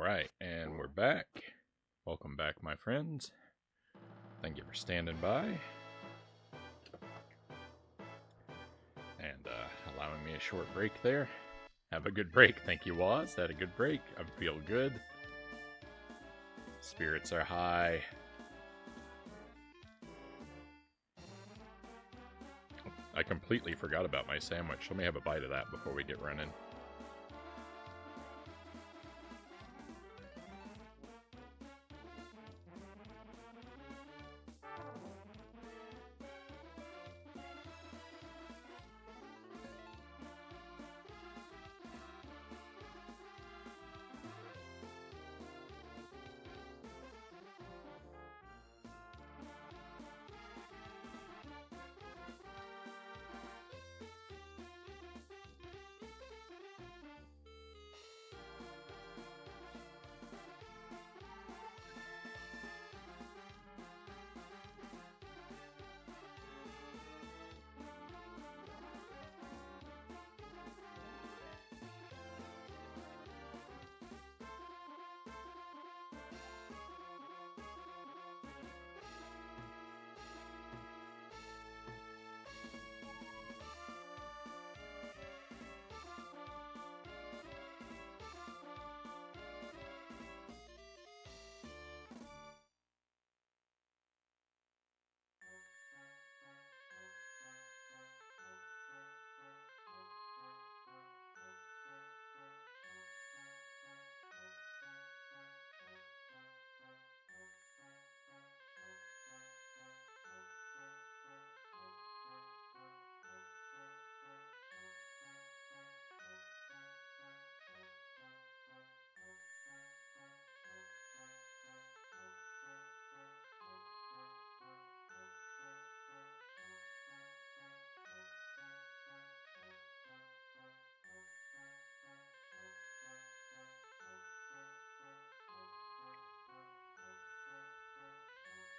Alright, and we're back. Welcome back, my friends. Thank you for standing by. And allowing me a short break there. Have a good break. Thank you, Waz. Had a good break. I feel good. Spirits are high. I completely forgot about my sandwich. Let me have a bite of that before we get running.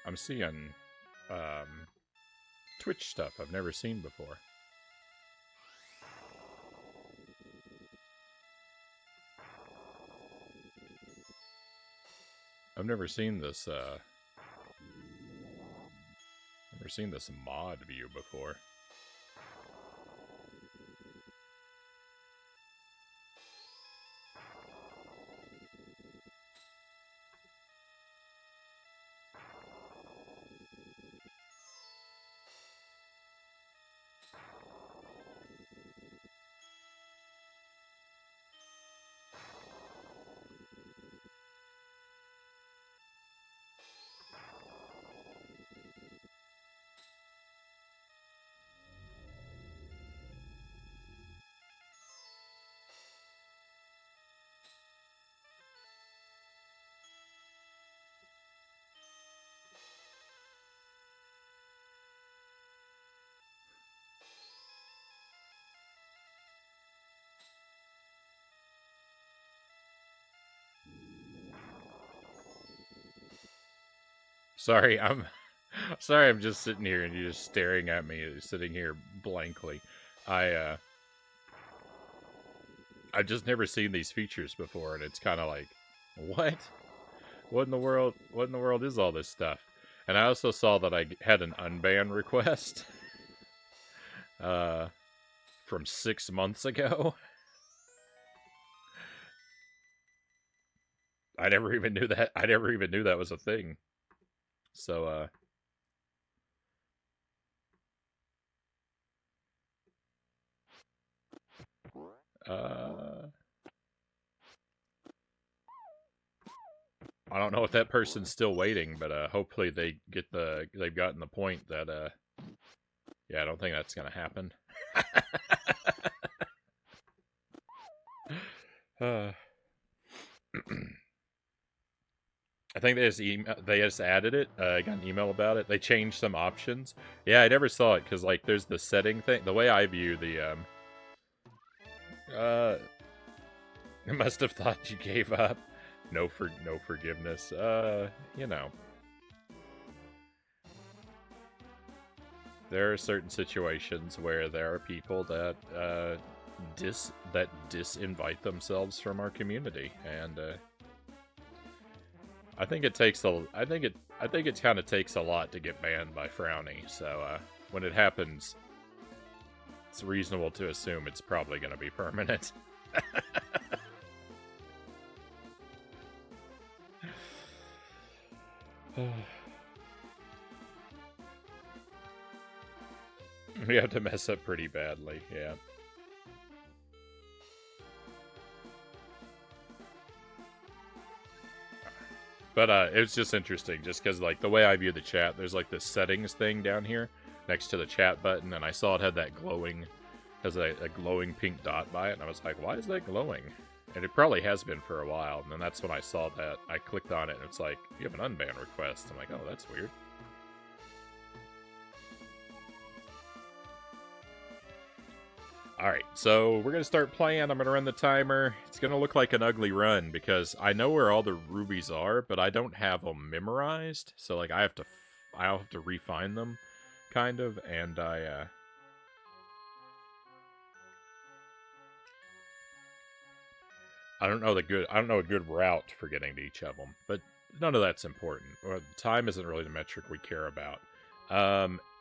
I'm seeing Twitch stuff I've never seen before. I've never seen this mod view before. Sorry, I'm just sitting here and you're just staring at me, sitting here blankly. I've just never seen these features before, and it's kind of like, what? What in the world is all this stuff? And I also saw that I had an unban request from 6 months ago. I never even knew that was a thing. So, I don't know if that person's still waiting, but hopefully they've gotten the point that yeah, I don't think that's gonna happen. I think they just added it. I got an email about it. They changed some options. Yeah, I never saw it because like there's the setting thing. The way I view the I must have thought you gave up. No forgiveness. You know. There are certain situations where there are people that disinvite themselves from our community, and I think it takes a. I think it kind of takes a lot to get banned by Frownie. So when it happens, it's reasonable to assume it's probably going to be permanent. We have to mess up pretty badly, yeah. But it was just interesting, just because, like, the way I view the chat, there's, like, this settings thing down here next to the chat button, and I saw it had that glowing, has a glowing pink dot by it, and I was like, why is that glowing? And it probably has been for a while, and then that's when I saw that. I clicked on it, and it's like, you have an unban request. I'm like, oh, that's weird. Alright, so we're going to start playing. I'm going to run the timer. It's going to look like an ugly run because I know where all the rubies are, but I don't have them memorized. So, like, I'll have to refine them, kind of, and I don't know a good route for getting to each of them, but none of that's important. Time isn't really the metric we care about.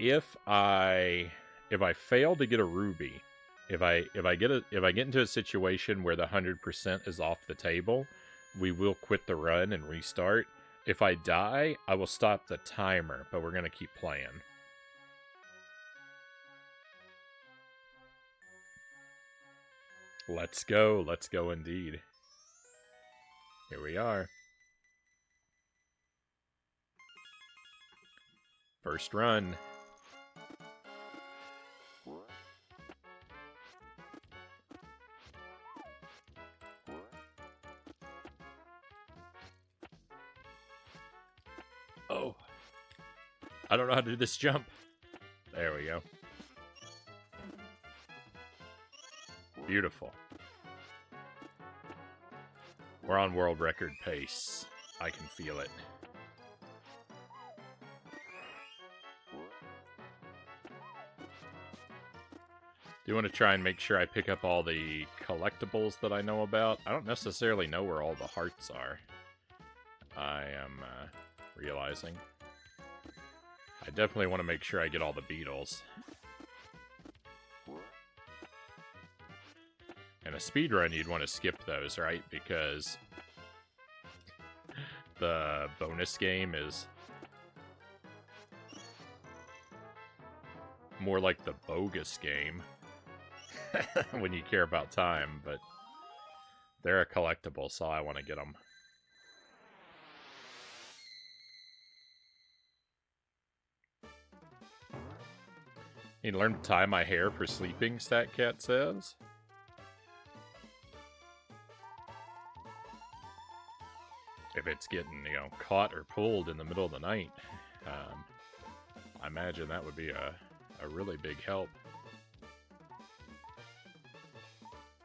If I fail to get a ruby, if I get into a situation where the 100% is off the table, we will quit the run and restart. If I die, I will stop the timer, but we're gonna keep playing. Let's go indeed. Here we are. First run. Oh. I don't know how to do this jump. There we go. Beautiful. We're on world record pace. I can feel it. Do want to try and make sure I pick up all the collectibles that I know about. I don't necessarily know where all the hearts are. I am realizing. I definitely want to make sure I get all the beetles. In a speedrun, you'd want to skip those, right? Because the bonus game is more like the bogus game when you care about time, but they're a collectible, so I want to get them. Need to learn to tie my hair for sleeping, StatCat says. If it's getting, caught or pulled in the middle of the night, I imagine that would be a really big help.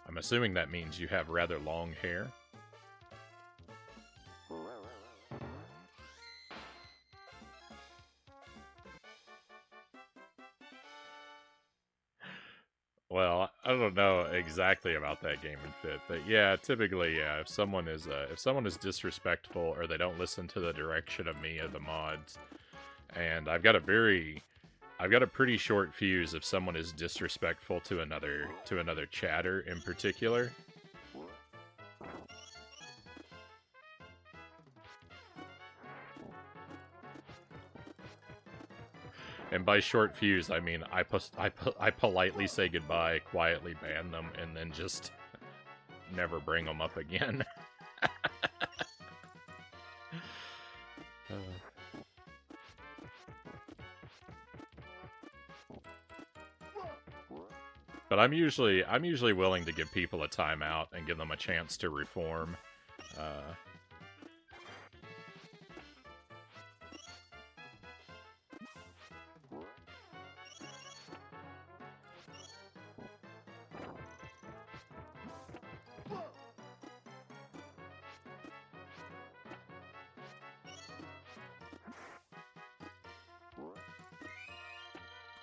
I'm assuming that means you have rather long hair. Well, I don't know exactly about that Game and Fit, but yeah, typically, yeah, if someone is disrespectful or they don't listen to the direction of me or the mods, and I've got a pretty short fuse if someone is disrespectful to another chatter in particular. And by short fuse, I mean I politely say goodbye, quietly ban them, and then just never bring them up again. But I'm usually willing to give people a timeout and give them a chance to reform.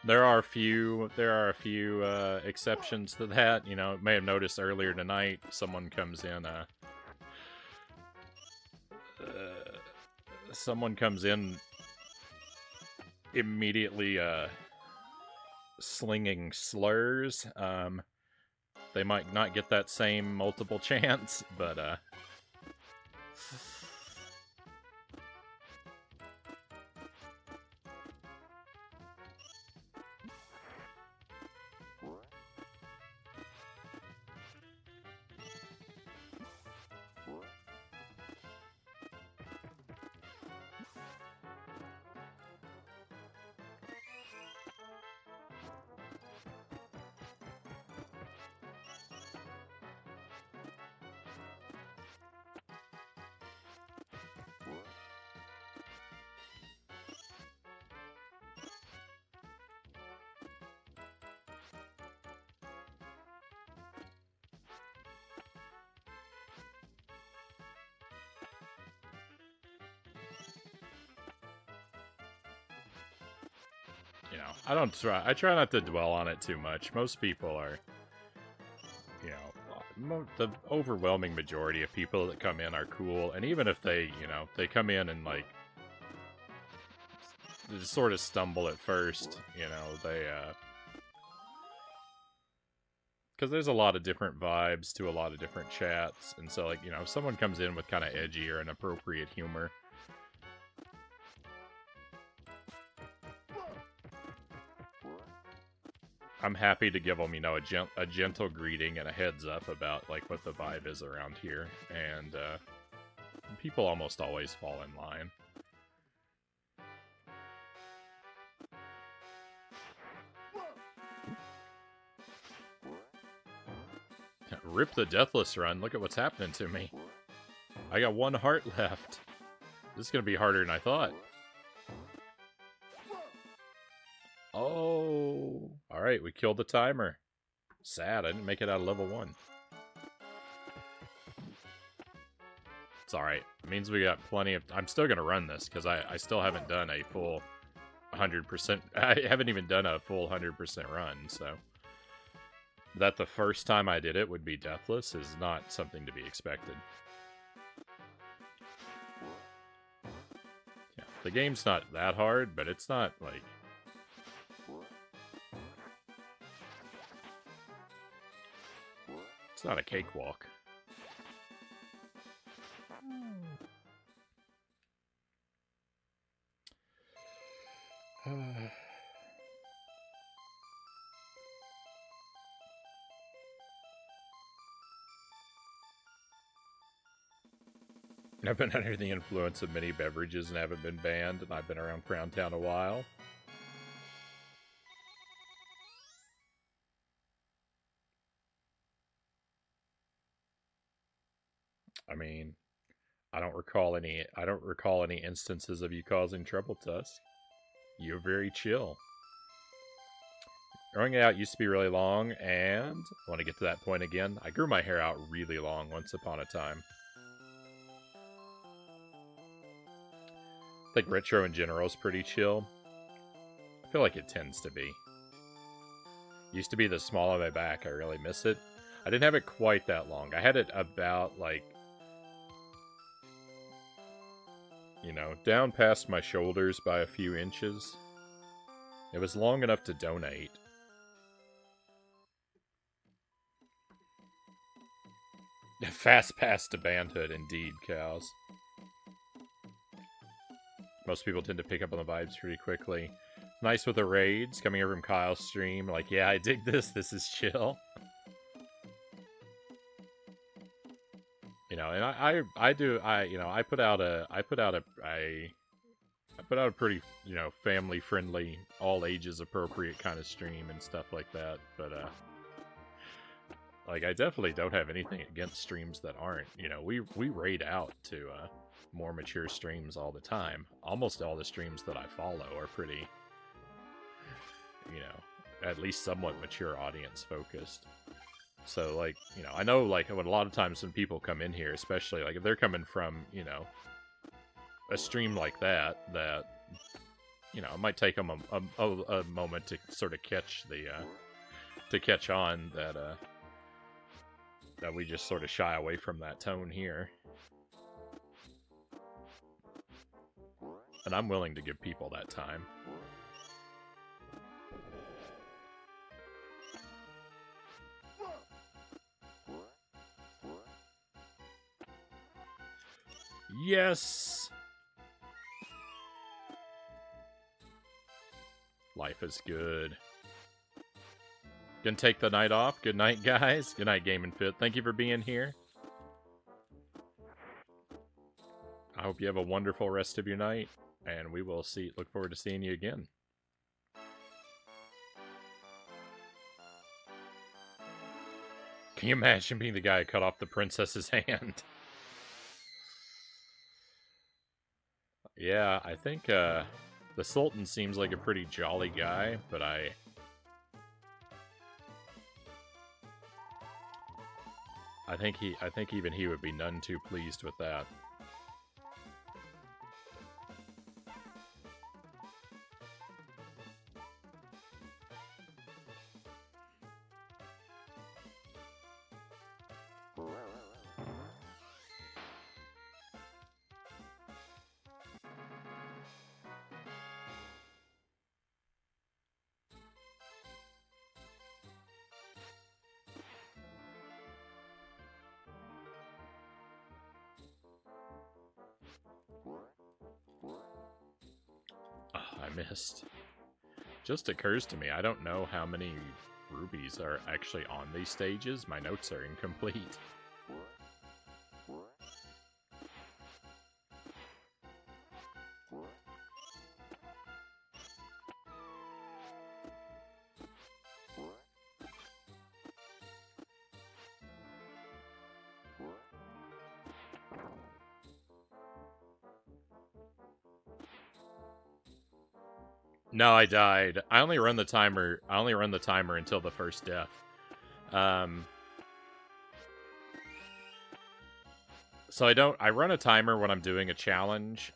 There are a few exceptions to that. You may have noticed earlier tonight, someone comes in, someone comes in immediately slinging slurs, they might not get that same multiple chance, but you know, I try not to dwell on it too much. Most people are, you know, the overwhelming majority of people that come in are cool, and even if they, you know, they come in and like just sort of stumble at first, you know, they because there's a lot of different vibes to a lot of different chats, and so, like, you know, if someone comes in with kind of edgy or inappropriate humor, I'm happy to give them, you know, a gentle greeting and a heads up about, like, what the vibe is around here, and people almost always fall in line. Rip the Deathless run, look at what's happening to me. I got 1 heart left. This is gonna be harder than I thought. Oh, alright, we killed the timer. Sad, I didn't make it out of level 1. It's alright. It means we got plenty of... I'm still gonna run this, because I still haven't done a full 100%... I haven't even done a full 100% run, so... That the first time I did it would be deathless is not something to be expected. Yeah, the game's not that hard, but it's not, like... It's not a cakewalk. I've been under the influence of many beverages and haven't been banned, and I've been around Crown Town a while. I mean, I don't recall any instances of you causing trouble, Tusk. You're very chill. Growing it out used to be really long, and I want to get to that point again. I grew my hair out really long once upon a time. I think retro in general is pretty chill. I feel like it tends to be. Used to be the small of my back. I really miss it. I didn't have it quite that long. I had it about, like, you know, down past my shoulders by a few inches. It was long enough to donate. Fast pass to bandhood, indeed, cows. Most people tend to pick up on the vibes pretty quickly. Nice with the raids, coming over from Kyle's stream. Like, yeah, I dig this. This is chill. You know, and I put out a pretty, you know, family friendly, all ages appropriate kind of stream and stuff like that. But like, I definitely don't have anything against streams that aren't. You know, we raid out to more mature streams all the time. Almost all the streams that I follow are pretty, you know, at least somewhat mature audience focused. So, like, you know, I know, like, when a lot of times when people come in here, especially, like, if they're coming from, you know, a stream like that, you know, it might take them a moment to sort of catch the, to catch on that, that we just sort of shy away from that tone here. And I'm willing to give people that time. Yes! Life is good. Gonna take the night off. Good night, guys. Good night, Game and Fit. Thank you for being here. I hope you have a wonderful rest of your night, and we will look forward to seeing you again. Can you imagine being the guy who cut off the princess's hand? Yeah, I think the Sultan seems like a pretty jolly guy, but I think even he would be none too pleased with that. Missed. Just occurs to me, I don't know how many rubies are actually on these stages. My notes are incomplete. No, I died. I only run the timer until the first death. So I run a timer when I'm doing a challenge,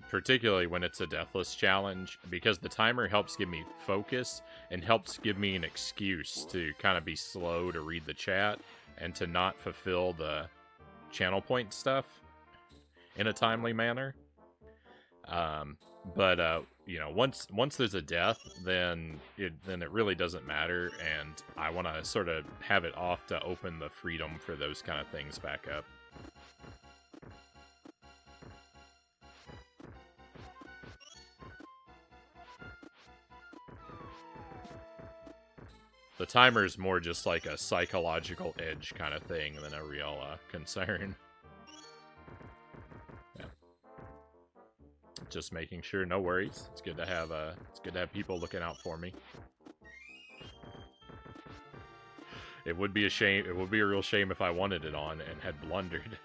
particularly when it's a deathless challenge, because the timer helps give me focus and helps give me an excuse to kind of be slow to read the chat and to not fulfill the channel point stuff in a timely manner. But you know, once there's a death, then it really doesn't matter, and I want to sort of have it off to open the freedom for those kind of things back up. The timer's more just like a psychological edge kind of thing than a real concern. Just making sure, no worries. It's good to have people looking out for me. It would be a shame. It would be a real shame if I wanted it on and had blundered.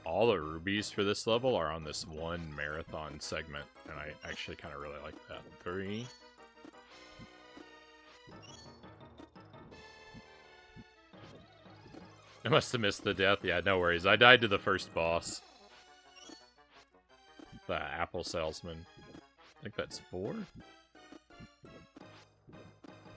All the rubies for this level are on this one marathon segment, and I actually kind of really like that. 3. I must have missed the death. Yeah, no worries. I died to the first boss. The apple salesman. I think that's 4?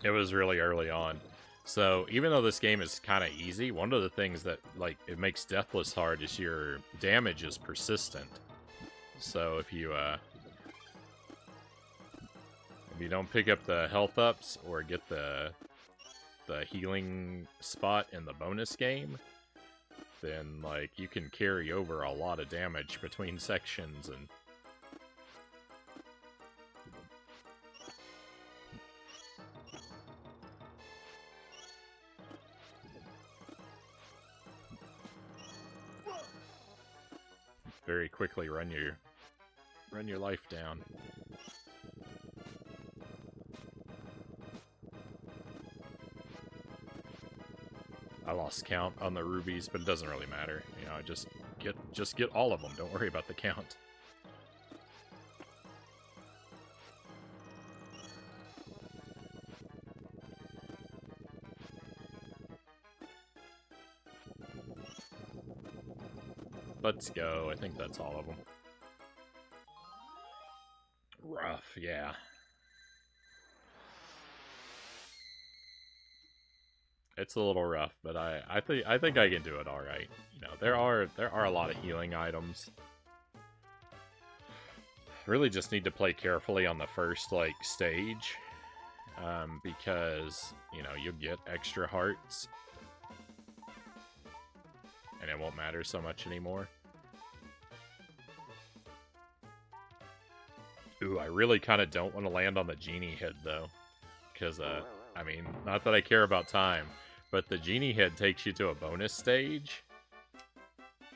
It was really early on. So, even though this game is kind of easy, one of the things that, like, it makes Deathless hard is your damage is persistent. So, if you don't pick up the health ups or get the healing spot in the bonus game, then, like, you can carry over a lot of damage between sections, and very quickly run your life down. I lost count on the rubies, but it doesn't really matter. You know, just get all of them. Don't worry about the count. Let's go. I think that's all of them. Rough, yeah. It's a little rough, but I think I can do it all right. You know, there are a lot of healing items. Really just need to play carefully on the first like stage, because you know you'll get extra hearts, and it won't matter so much anymore. Ooh, I really kind of don't want to land on the genie head though, because I mean, not that I care about time, but the genie head takes you to a bonus stage.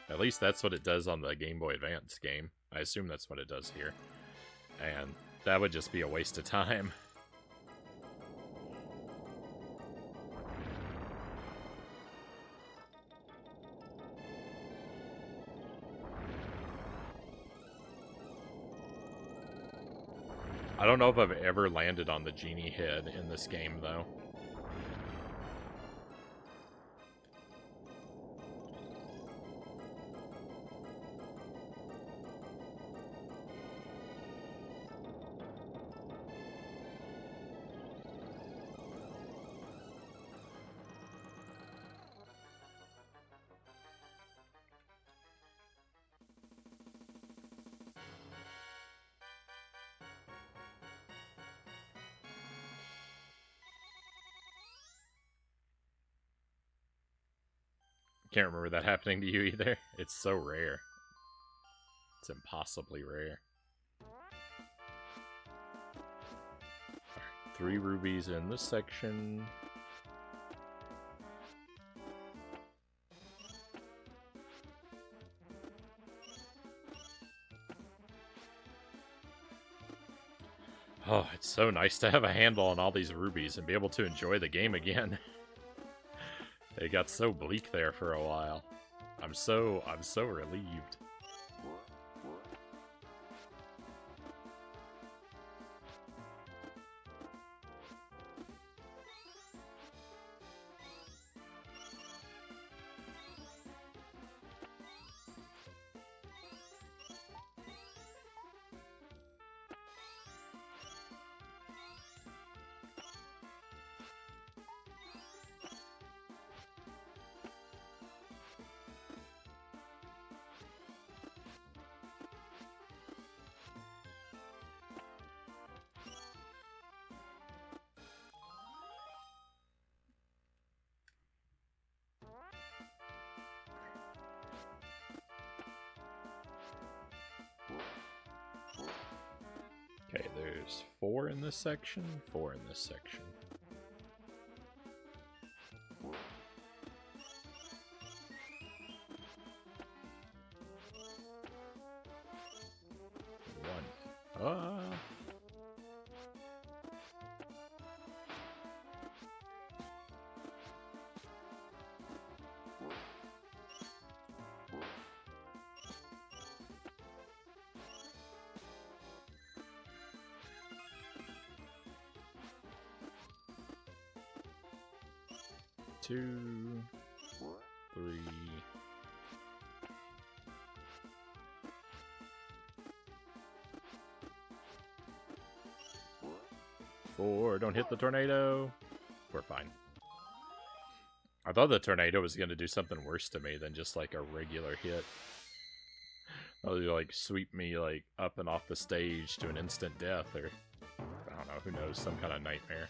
At least that's what it does on the Game Boy Advance game. I assume that's what it does here. And that would just be a waste of time. I don't know if I've ever landed on the genie head in this game, though. Can't remember that happening to you either. It's so rare. It's impossibly rare. Alright, 3 rubies in this section. Oh, it's so nice to have a handle on all these rubies and be able to enjoy the game again. It got so bleak there for a while. I'm so relieved. Okay, there's 4 in this section, 4 in this section. Two, 3. 4. Don't hit the tornado. We're fine. I thought the tornado was going to do something worse to me than just like a regular hit. It'll like sweep me like up and off the stage to an instant death, or I don't know, who knows, some kind of nightmare.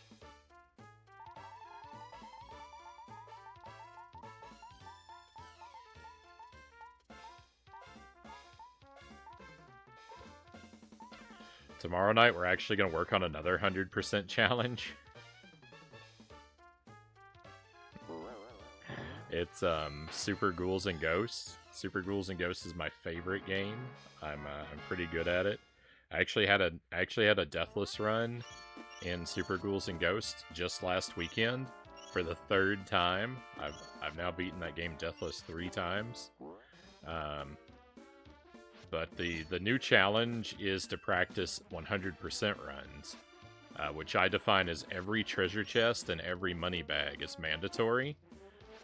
Tomorrow night, we're actually going to work on another 100% challenge. It's Super Ghouls and Ghosts. Super Ghouls and Ghosts is my favorite game. I'm pretty good at it. I actually had a deathless run in Super Ghouls and Ghosts just last weekend for the 3rd time. I've now beaten that game deathless 3 times. But the new challenge is to practice 100% runs, which I define as every treasure chest and every money bag is mandatory.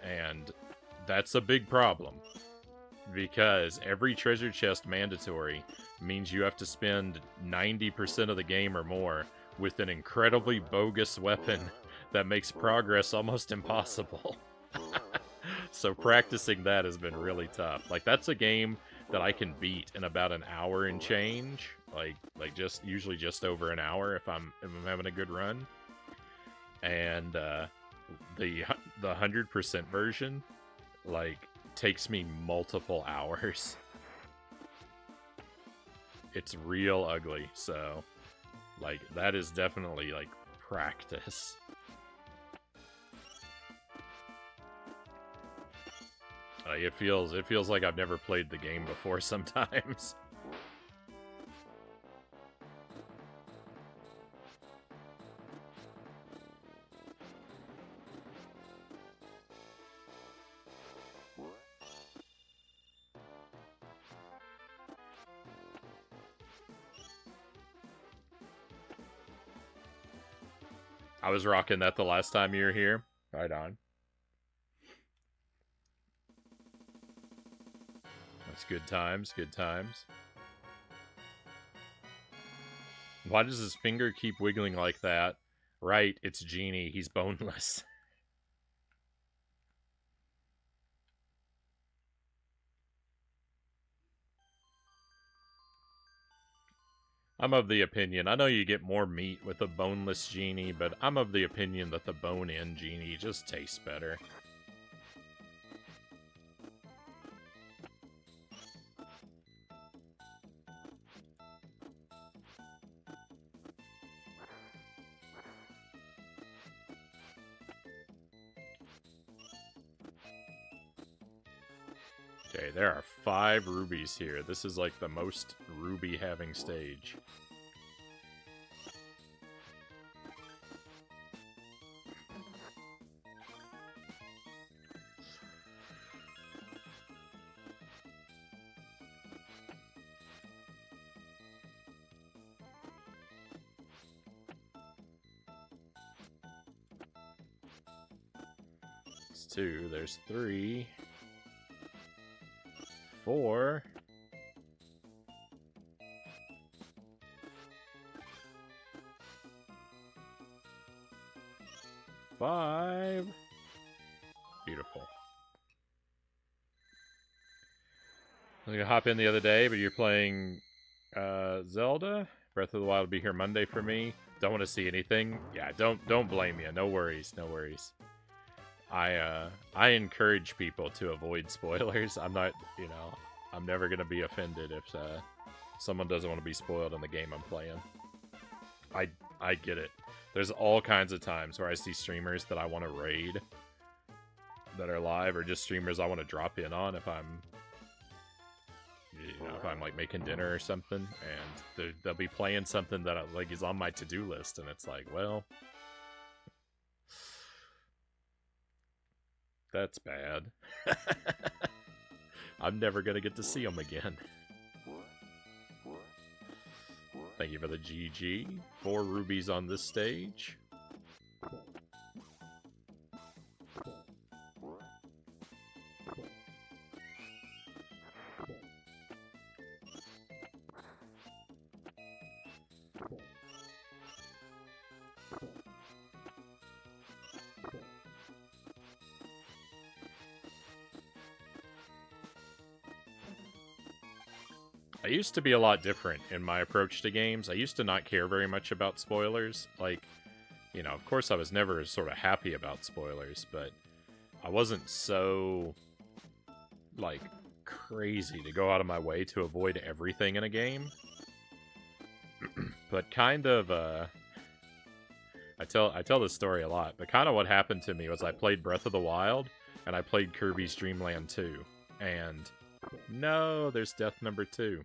And that's a big problem, because every treasure chest mandatory means you have to spend 90% of the game or more with an incredibly bogus weapon that makes progress almost impossible. So practicing that has been really tough. Like, that's a game that I can beat in about an hour and change. Like usually just over an hour if I'm having a good run. And the 100% version, like, takes me multiple hours. It's real ugly, so, like, that is definitely, like, practice. It feels like I've never played the game before sometimes. I was rocking that the last time you were here. Right on. That's good times, good times. Why does his finger keep wiggling like that? Right, it's Genie. He's boneless. I'm of the opinion, I know you get more meat with a boneless Genie, but I'm of the opinion that the bone-in Genie just tastes better. Okay, there are 5 rubies here. This is like the most ruby-having stage. It's 2, there's 3. 4. 5. Beautiful. I was gonna hop in the other day, but you're playing Zelda. Breath of the Wild will be here Monday for me. Don't want to see anything. Yeah, don't blame you. No worries, no worries. I encourage people to avoid spoilers. I'm not, I'm never gonna be offended if someone doesn't want to be spoiled in the game I'm playing. I get it. There's all kinds of times where I see streamers that I want to raid that are live, or just streamers I want to drop in on if I'm, if I'm like making dinner or something, and they'll be playing something that like is on my to-do list, and it's like, well, that's bad. I'm never gonna get to see them again. Thank you for the GG. 4 rubies on this stage. I used to be a lot different in my approach to games. I used to not care very much about spoilers. Like, of course I was never sort of happy about spoilers, but I wasn't so, like, crazy to go out of my way to avoid everything in a game. But kind of, I tell this story a lot, but kind of what happened to me was I played Breath of the Wild, and I played Kirby's Dream Land 2. And no, there's death number 2.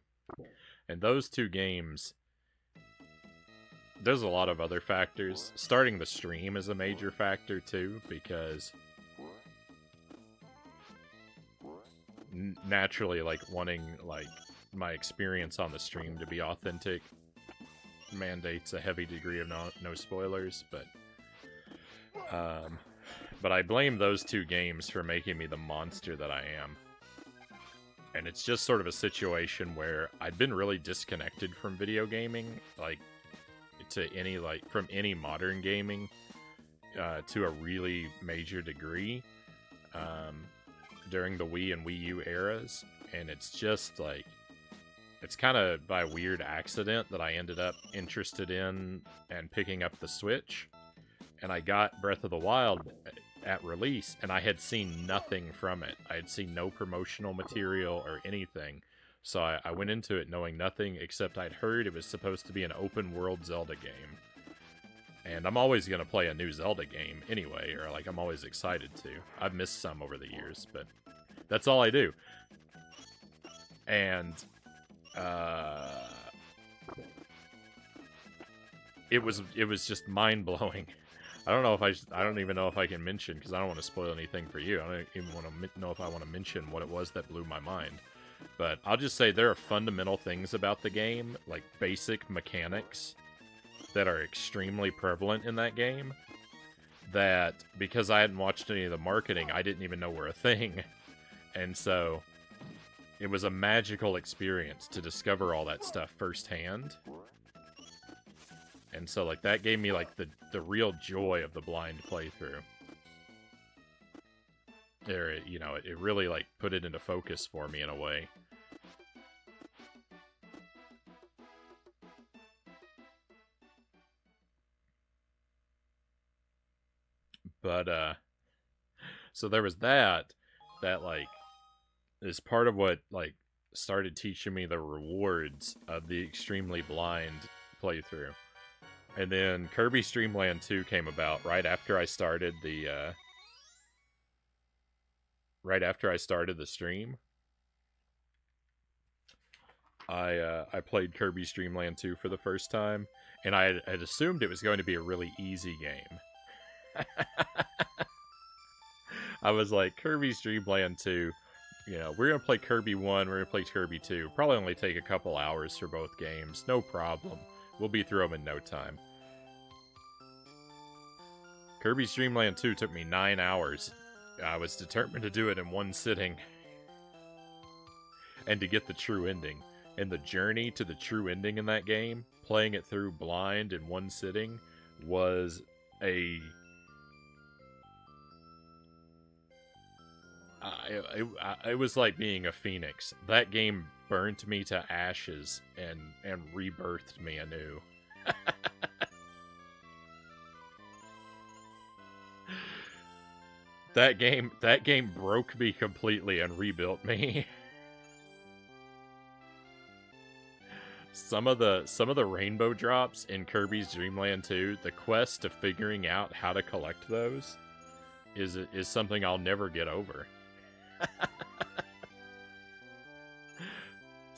And those two games, there's a lot of other factors. Starting the stream is a major factor too, because naturally, like, wanting, like, my experience on the stream to be authentic mandates a heavy degree of no spoilers, but I blame those two games for making me the monster that I am. And it's just sort of a situation where I'd been really disconnected from video gaming, like, from any modern gaming, to a really major degree, during the Wii and Wii U eras. And it's just, like, it's kind of by weird accident that I ended up interested in and picking up the Switch. And I got Breath of the Wild at release, and I had seen nothing from it. I had seen no promotional material or anything. So I went into it knowing nothing, except I'd heard it was supposed to be an open-world Zelda game. And I'm always going to play a new Zelda game anyway, or, like, I'm always excited to. I've missed some over the years, but that's all I do. And it was just mind-blowing. I don't even know if I can mention, because I don't want to spoil anything for you. I don't even want to know if I want to mention what it was that blew my mind. But I'll just say there are fundamental things about the game, like basic mechanics, that are extremely prevalent in that game, that, because I hadn't watched any of the marketing, I didn't even know were a thing. And so it was a magical experience to discover all that stuff firsthand. And so, like, that gave me, like, the real joy of the blind playthrough. There, you know, it really, like, put it into focus for me in a way. But, so there was that, like, is part of what, like, started teaching me the rewards of the extremely blind playthrough. And then Kirby's Dream Land 2 came about right after I started the stream. I played Kirby's Dream Land 2 for the first time, and I had assumed it was going to be a really easy game. I was like, Kirby's Dream Land 2, you know, we're going to play Kirby 1, we're going to play Kirby 2. Probably only take a couple hours for both games, no problem. We'll be through them in no time. Kirby's Dream Land 2 took me 9 hours. I was determined to do it in one sitting. And to get the true ending. And the journey to the true ending in that game, playing it through blind in one sitting, was a... it was like being a phoenix. That game burnt me to ashes and rebirthed me anew. That game broke me completely and rebuilt me. Some of the rainbow drops in Kirby's Dream Land 2, the quest to figuring out how to collect those is something I'll never get over.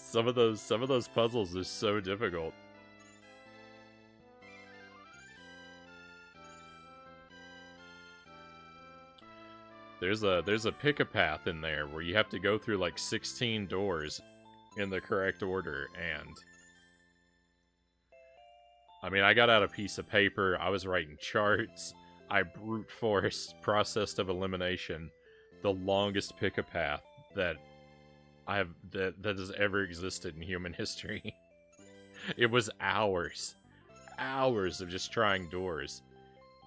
Some of those puzzles are so difficult. There's a pick-a-path in there where you have to go through like 16 doors in the correct order, and I mean, I got out a piece of paper, I was writing charts, I brute force process of elimination the longest pick-a-path that has ever existed in human history. It was hours of just trying doors.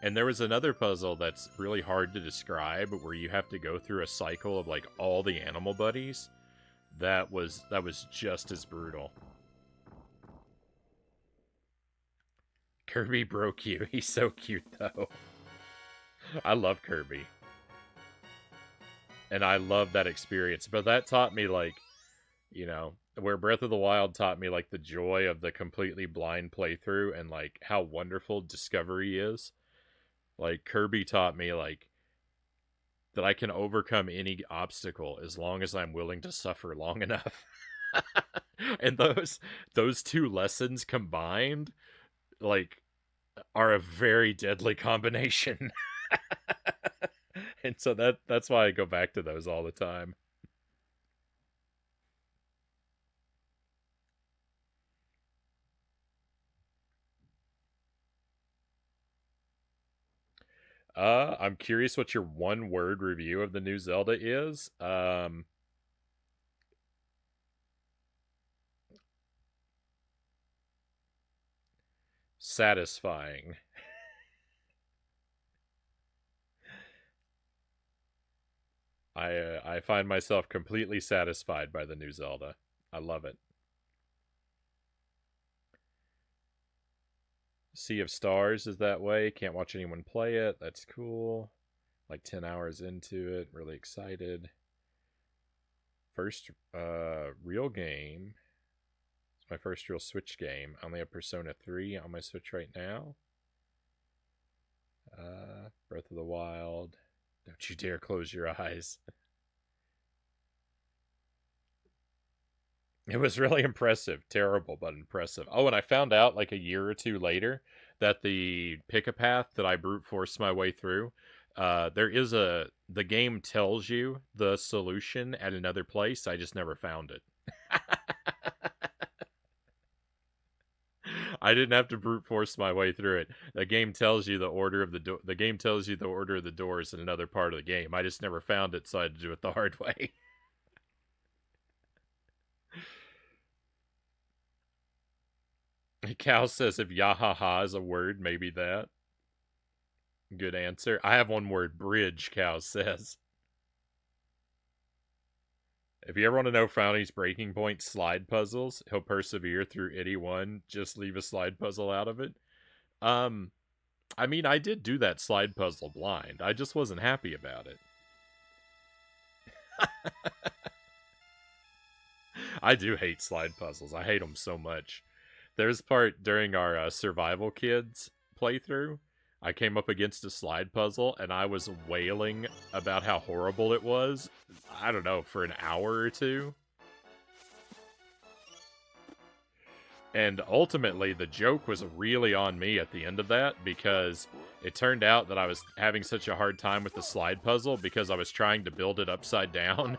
And there was another puzzle that's really hard to describe, where you have to go through a cycle of like all the animal buddies. That was just as brutal. Kirby broke you. He's so cute though. I love Kirby. And I love that experience. But that taught me, like, you know, where Breath of the Wild taught me, like, the joy of the completely blind playthrough and, like, how wonderful discovery is. Like, Kirby taught me, like, that I can overcome any obstacle as long as I'm willing to suffer long enough. And those two lessons combined, like, are a very deadly combination. And so that's why I go back to those all the time. I'm curious what your one word review of the new Zelda is. Satisfying. I find myself completely satisfied by the new Zelda. I love it. Sea of Stars is that way. Can't watch anyone play it. That's cool. Like 10 hours into it. Really excited. First real game. It's my first real Switch game. I only have Persona 3 on my Switch right now. Breath of the Wild. Don't you dare close your eyes. It was really impressive. Terrible, but impressive. Oh, and I found out like a year or two later that the pick-a-path that I brute forced my way through, the game tells you the solution at another place. I just never found it. I didn't have to brute force my way through it. The game tells you the order of the game tells you the order of the doors in another part of the game. I just never found it, so I had to do it the hard way. Cal says if yahaha is a word, maybe that. Good answer. I have one word, bridge, Cal says. If you ever want to know Frownie's breaking point slide puzzles, he'll persevere through any one. Just leave a slide puzzle out of it. I mean, I did do that slide puzzle blind. I just wasn't happy about it. I do hate slide puzzles. I hate them so much. There's part during our Survival Kids playthrough. I came up against a slide puzzle, and I was wailing about how horrible it was, I don't know, for an hour or two. And ultimately, the joke was really on me at the end of that, because it turned out that I was having such a hard time with the slide puzzle because I was trying to build it upside down.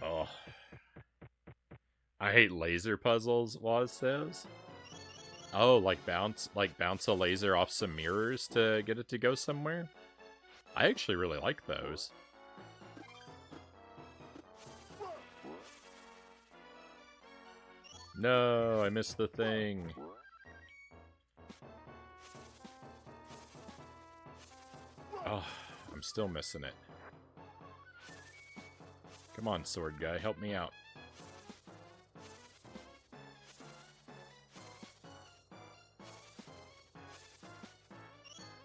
Oh. I hate laser puzzles, Waz says. Oh, like bounce a laser off some mirrors to get it to go somewhere? I actually really like those. No, I missed the thing. Oh, I'm still missing it. Come on, sword guy, help me out.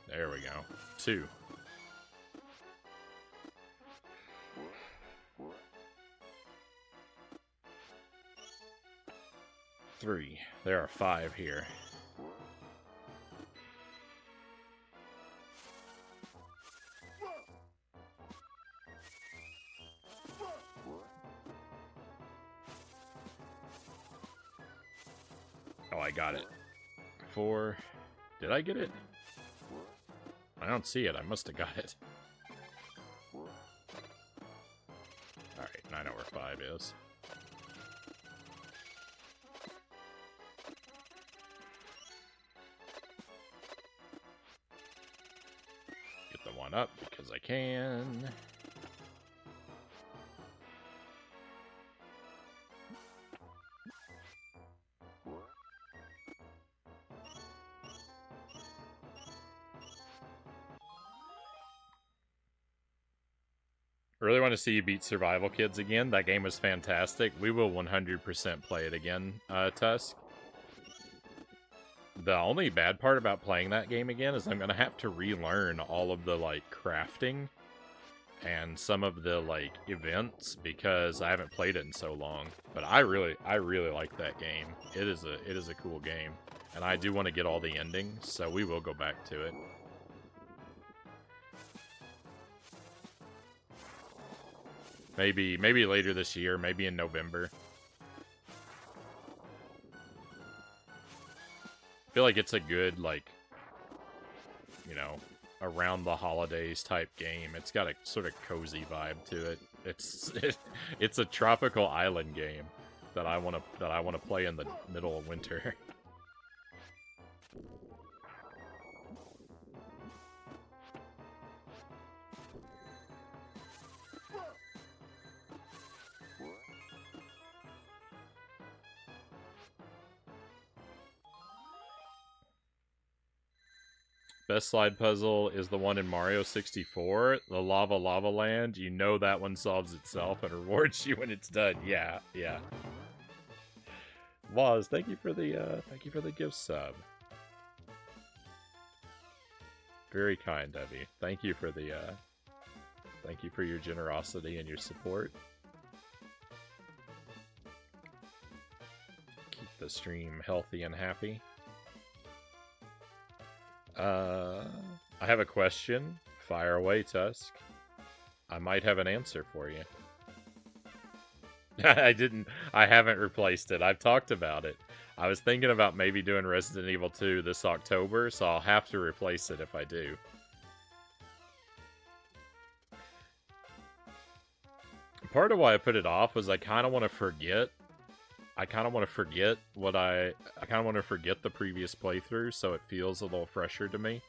There we go. 2. Three. There are 5 here. Oh, I got it. 4. Did I get it? I don't see it. I must have got it. Alright, I know where 5 is. Get the 1 up because I can. Really want to see you beat Survival Kids again. That game was fantastic. We will 100% play it again, Tusk. The only bad part about playing that game again is I'm gonna have to relearn all of the like crafting and some of the like events because I haven't played it in so long. But I really like that game. It is a cool game, and I do want to get all the endings, so we will go back to it. Maybe later this year, maybe in November. I feel like it's a good, like, you know, around the holidays type game. It's got a sort of cozy vibe to it. It's a tropical island game that I want to play in the middle of winter. Best slide puzzle is the one in Mario 64, the Lava Land. You know that one solves itself and rewards you when it's done. Yeah, yeah. Waz, thank you for the gift sub. Very kind of you. Thank you for your generosity and your support. Keep the stream healthy and happy. I have a question. Fire away, Tusk. I might have an answer for you. I haven't replaced it. I've talked about it. I was thinking about maybe doing Resident Evil 2 this October, so I'll have to replace it if I do. Part of why I put it off was I kind of want to forget. I kind of want to forget the previous playthrough, so it feels a little fresher to me.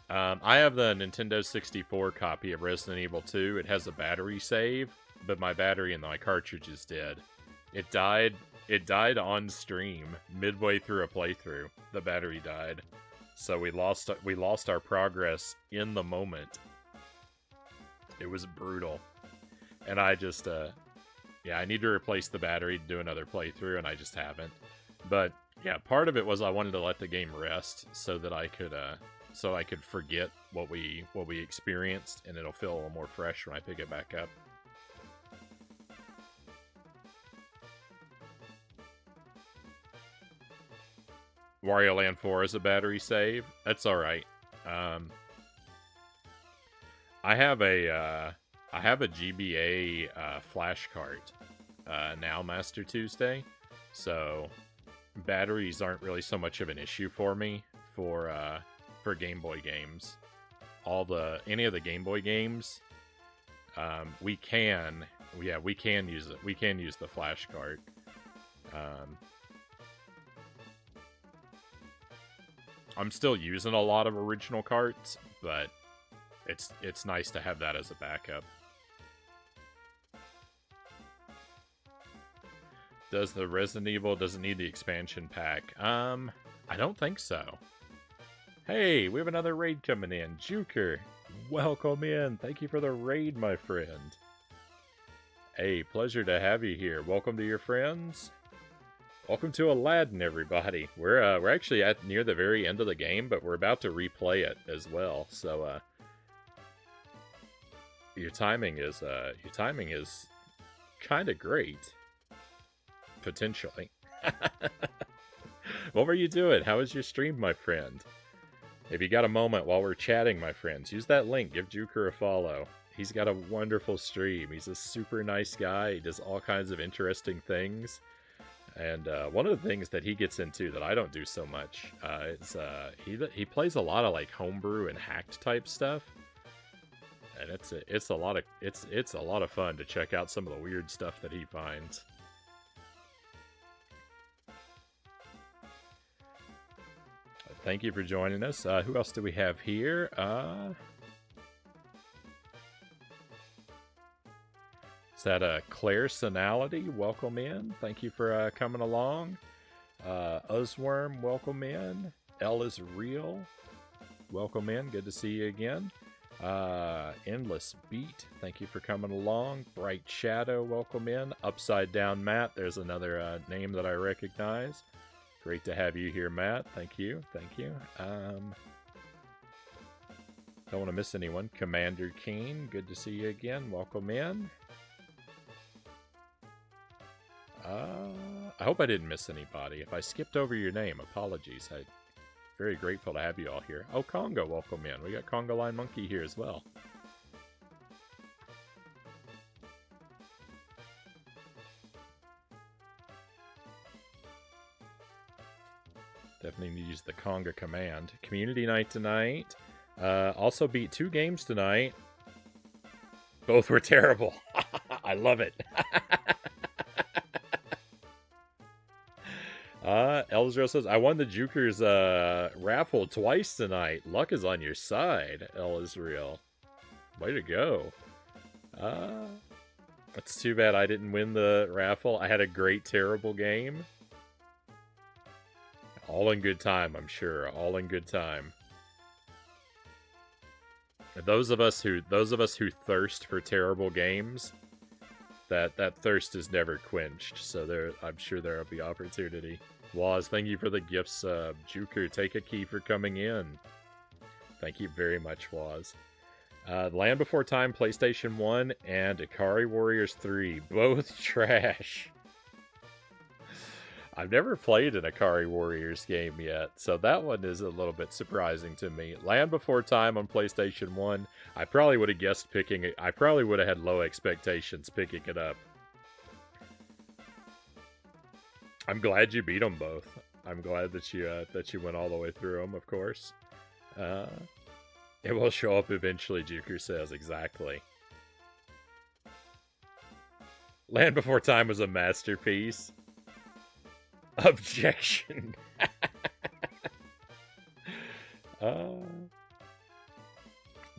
I have the Nintendo 64 copy of Resident Evil 2. It has a battery save, but my battery in my cartridge is dead. It died on stream midway through a playthrough. The battery died, so we lost our progress in the moment. It was brutal. And I just, yeah, I need to replace the battery to do another playthrough, and I just haven't. But, yeah, part of it was I wanted to let the game rest so that I could forget what we experienced, and it'll feel a little more fresh when I pick it back up. Wario Land 4 is a battery save. That's alright. I have a GBA flash cart now, Master Tuesday, so batteries aren't really so much of an issue for me for Game Boy games. Any of the Game Boy games, we can use it. We can use the flash cart. I'm still using a lot of original carts, but it's nice to have that as a backup. Does the Resident Evil doesn't need the expansion pack? I don't think so. Hey, we have another raid coming in. Juker, welcome in. Thank you for the raid, my friend. Hey, pleasure to have you here. Welcome to your friends. Welcome to Aladdin, everybody. We're actually at near the very end of the game, but we're about to replay it as well. So your timing is kind of great, potentially. What were you doing? How was your stream, my friend? If you got a moment while we're chatting, my friends, use that link. Give Juker a follow. He's got a wonderful stream. He's a super nice guy. He does all kinds of interesting things. And one of the things that he gets into that I don't do so much is he plays a lot of like homebrew and hacked type stuff, and it's a lot of fun to check out some of the weird stuff that he finds. Thank you for joining us. Who else do we have here? Is that Claire Sonality? Welcome in. Thank you for coming along. Uzworm, welcome in. L is real. Welcome in. Good to see you again. Endless Beat, thank you for coming along. Bright Shadow, welcome in. Upside Down Matt, there's another name that I recognize. Great to have you here, Matt. Thank you. Don't want to miss anyone. Commander Keen, good to see you again. Welcome in. I hope I didn't miss anybody. If I skipped over your name, apologies. I'm very grateful to have you all here. Oh, Congo, welcome in. We got Congo Line Monkey here as well. Definitely need to use the conga command. Community night tonight. Also beat 2 games tonight. Both were terrible. I love it. Elzro says, I won the Jukers raffle twice tonight. Luck is on your side, El Israel. Way to go. It's too bad I didn't win the raffle. I had a great, terrible game. All in good time, I'm sure. All in good time. Those of us who thirst for terrible games, that thirst is never quenched. So I'm sure there'll be opportunity. Waz, thank you for the gifts. Juker, take a key for coming in. Thank you very much, Waz. Land Before Time, PlayStation 1, and Ikari Warriors 3. Both trash. I've never played an Ikari Warriors game yet, so that one is a little bit surprising to me. Land Before Time on PlayStation 1, I probably would have guessed picking it. I probably would have had low expectations picking it up. I'm glad you beat them both. I'm glad that you went all the way through them, of course. It will show up eventually, Juker says. Exactly. Land Before Time was a masterpiece. Objection.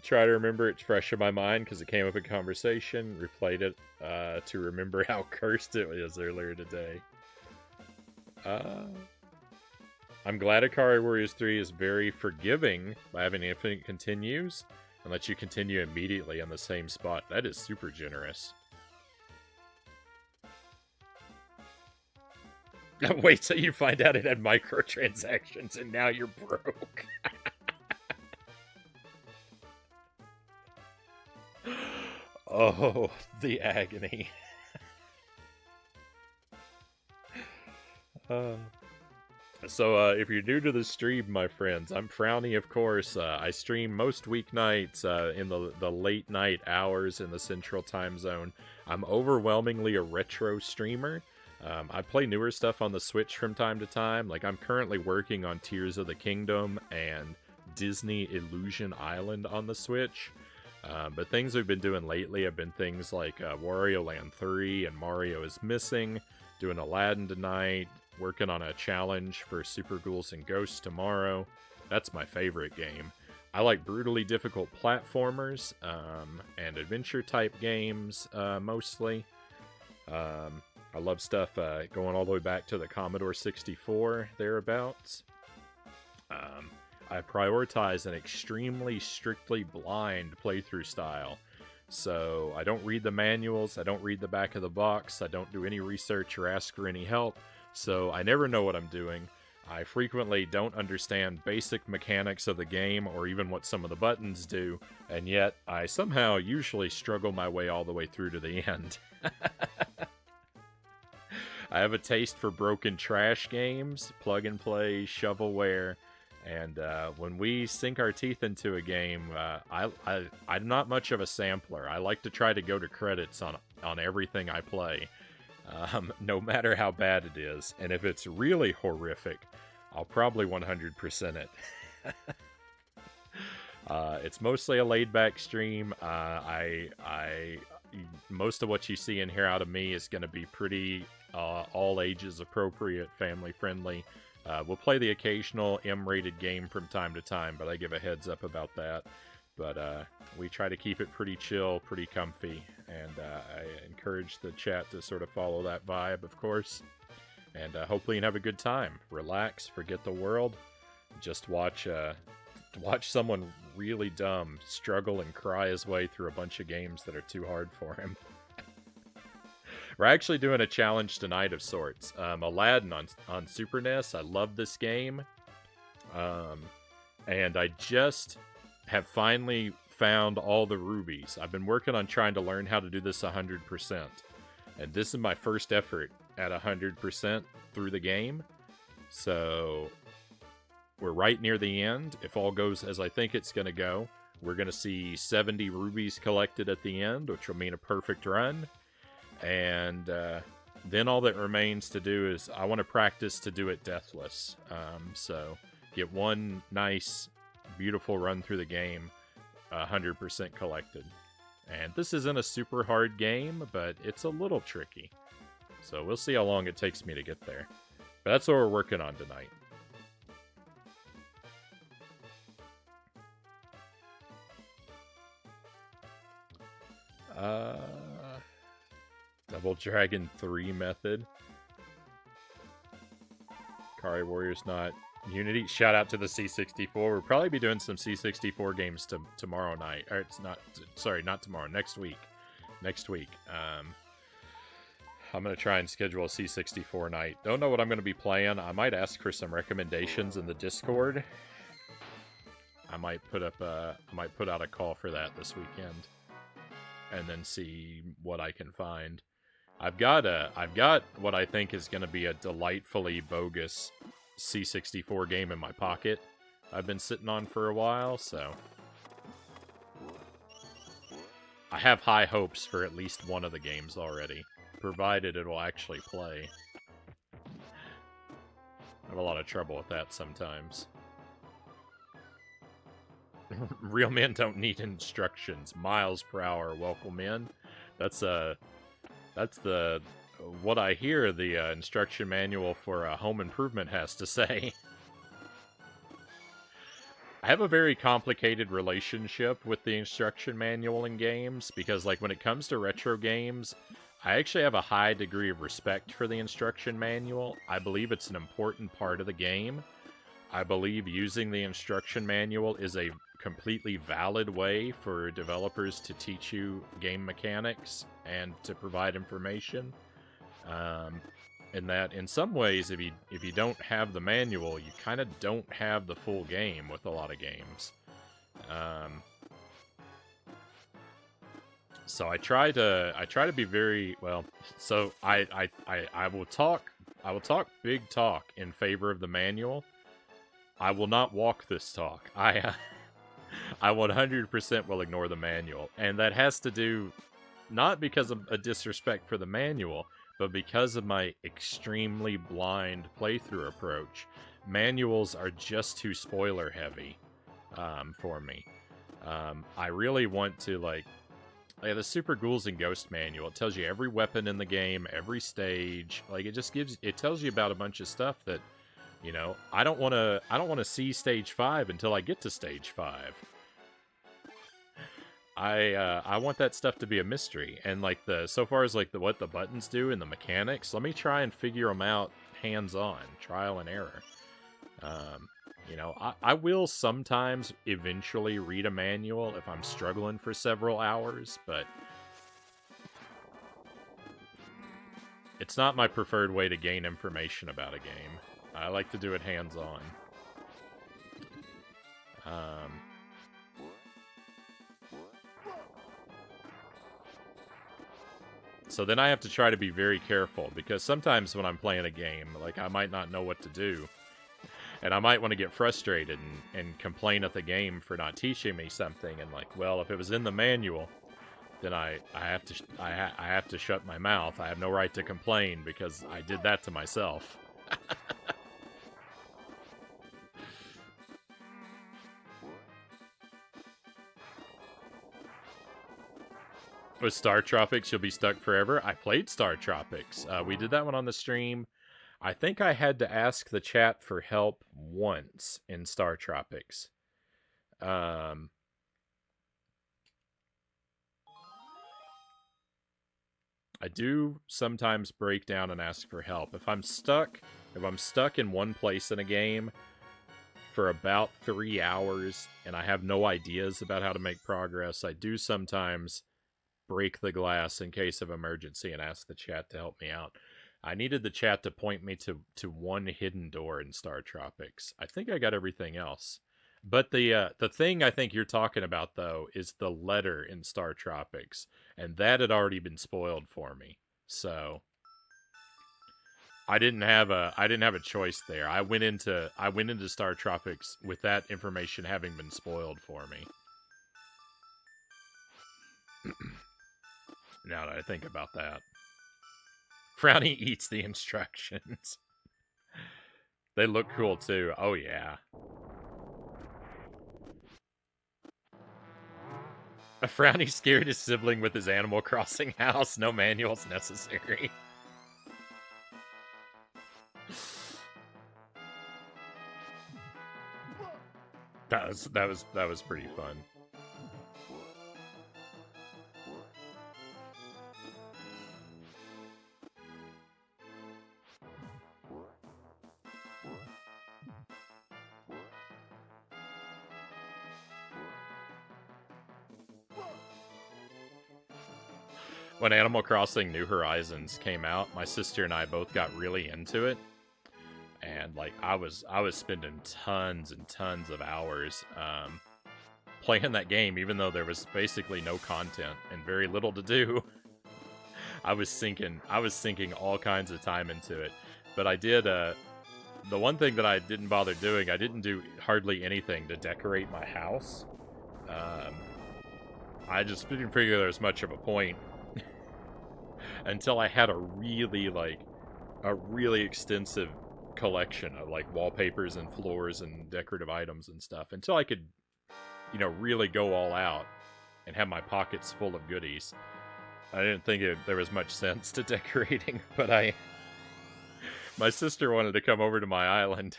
Try to remember, it's fresh in my mind because it came up in conversation. Replayed it to remember how cursed it was earlier today. I'm glad Ikari Warriors 3 is very forgiving by having infinite continues and lets you continue immediately on the same spot. That is super generous. Wait till you find out it had microtransactions and now you're broke. Oh, the agony. So if you're new to the stream, my friends, I'm Frownie, of course. I stream most weeknights in the late night hours in the Central Time Zone. I'm overwhelmingly a retro streamer. I play newer stuff on the Switch from time to time. Like, I'm currently working on Tears of the Kingdom and Disney Illusion Island on the Switch. But things we've been doing lately have been things like Wario Land 3 and Mario is Missing, doing Aladdin tonight, working on a challenge for Super Ghouls and Ghosts tomorrow. That's my favorite game. I like brutally difficult platformers and adventure-type games, mostly. I love stuff going all the way back to the Commodore 64, thereabouts. I prioritize an extremely strictly blind playthrough style. So I don't read the manuals, I don't read the back of the box, I don't do any research or ask for any help, so I never know what I'm doing. I frequently don't understand basic mechanics of the game or even what some of the buttons do, and yet I somehow usually struggle my way all the way through to the end. I have a taste for broken trash games, plug and play, shovelware, and when we sink our teeth into a game, I'm not much of a sampler. I like to try to go to credits on everything I play, no matter how bad it is. And if it's really horrific, I'll probably 100% it. It's mostly a laid-back stream. Most of what you see and hear out of me is going to be pretty all ages appropriate, family friendly. We'll play the occasional M-rated game from time to time, but I give a heads up about that. But we try to keep it pretty chill, pretty comfy, and I encourage the chat to sort of follow that vibe, of course. And hopefully you can have a good time. Relax, forget the world, just watch To watch someone really dumb struggle and cry his way through a bunch of games that are too hard for him. We're actually doing a challenge tonight of sorts. Aladdin on Super NES. I love this game. And I just have finally found all the rubies. I've been working on trying to learn how to do this 100%. And this is my first effort at 100% through the game. So we're right near the end. If all goes as I think it's going to go, we're going to see 70 rubies collected at the end, which will mean a perfect run. And then all that remains to do is I want to practice to do it deathless. So get one nice, beautiful run through the game, 100% collected. And this isn't a super hard game, but it's a little tricky. So we'll see how long it takes me to get there. But that's what we're working on tonight. Double Dragon 3 method. Kari Warriors not Unity. Shout out to the C64. We'll probably be doing some C64 games tomorrow night. Or it's not, sorry, not tomorrow. Next week. I'm going to try and schedule a C64 night. Don't know what I'm going to be playing. I might ask for some recommendations in the Discord. I might put out a call for that this weekend. And then see what I can find. I've got what I think is going to be a delightfully bogus C64 game in my pocket. I've been sitting on for a while, so I have high hopes for at least one of the games already, provided it will actually play. I have a lot of trouble with that sometimes. Real men don't need instructions. Miles per hour, welcome in. That's what I hear the instruction manual for home improvement has to say. I have a very complicated relationship with the instruction manual in games, because like when it comes to retro games, I actually have a high degree of respect for the instruction manual. I believe it's an important part of the game. I believe using the instruction manual is a completely valid way for developers to teach you game mechanics and to provide information. In that, in some ways, if you don't have the manual, you kind of don't have the full game with a lot of games. So I try to be very well. So I will talk big talk in favor of the manual. I will not walk this talk. I 100% will ignore the manual, and that has to do not because of a disrespect for the manual, but because of my extremely blind playthrough approach. Manuals are just too spoiler heavy for me. I really want to like the Super Ghouls and Ghost manual. It tells you every weapon in the game, every stage. Like it tells you about a bunch of stuff that, you know, I don't want to see stage 5 until I get to stage 5. I want that stuff to be a mystery, and like so far as like what the buttons do and the mechanics, let me try and figure them out hands-on, trial and error. You know, I will sometimes eventually read a manual if I'm struggling for several hours, but it's not my preferred way to gain information about a game. I like to do it hands-on. So then I have to try to be very careful, because sometimes when I'm playing a game, like I might not know what to do. And I might want to get frustrated and complain at the game for not teaching me something. And like, well, if it was in the manual, then I have to shut my mouth. I have no right to complain because I did that to myself. With Star Tropics, you'll be stuck forever. I played Star Tropics. We did that one on the stream. I think I had to ask the chat for help once in Star Tropics. I do sometimes break down and ask for help. If I'm stuck in one place in a game for about 3 hours, and I have no ideas about how to make progress. I do sometimes break the glass in case of emergency and ask the chat to help me out. I needed the chat to point me to one hidden door in Star Tropics. I think I got everything else. But the thing I think you're talking about though is the letter in Star Tropics, and that had already been spoiled for me. So I didn't have a choice there. I went into Star Tropics with that information having been spoiled for me. Now that I think about that. Frownie eats the instructions. They look cool too. Oh yeah. A Frownie scared his sibling with his Animal Crossing house. No manuals necessary. That was pretty fun. When Animal Crossing New Horizons came out, my sister and I both got really into it. And like I was spending tons and tons of hours playing that game, even though there was basically no content and very little to do. I was sinking all kinds of time into it. But I did the one thing that I didn't bother doing, I didn't do hardly anything to decorate my house. I just didn't figure there was much of a point until I had a really extensive collection of like wallpapers and floors and decorative items and stuff, until I could, really go all out and have my pockets full of goodies. I didn't think there was much sense to decorating, but my sister wanted to come over to my island.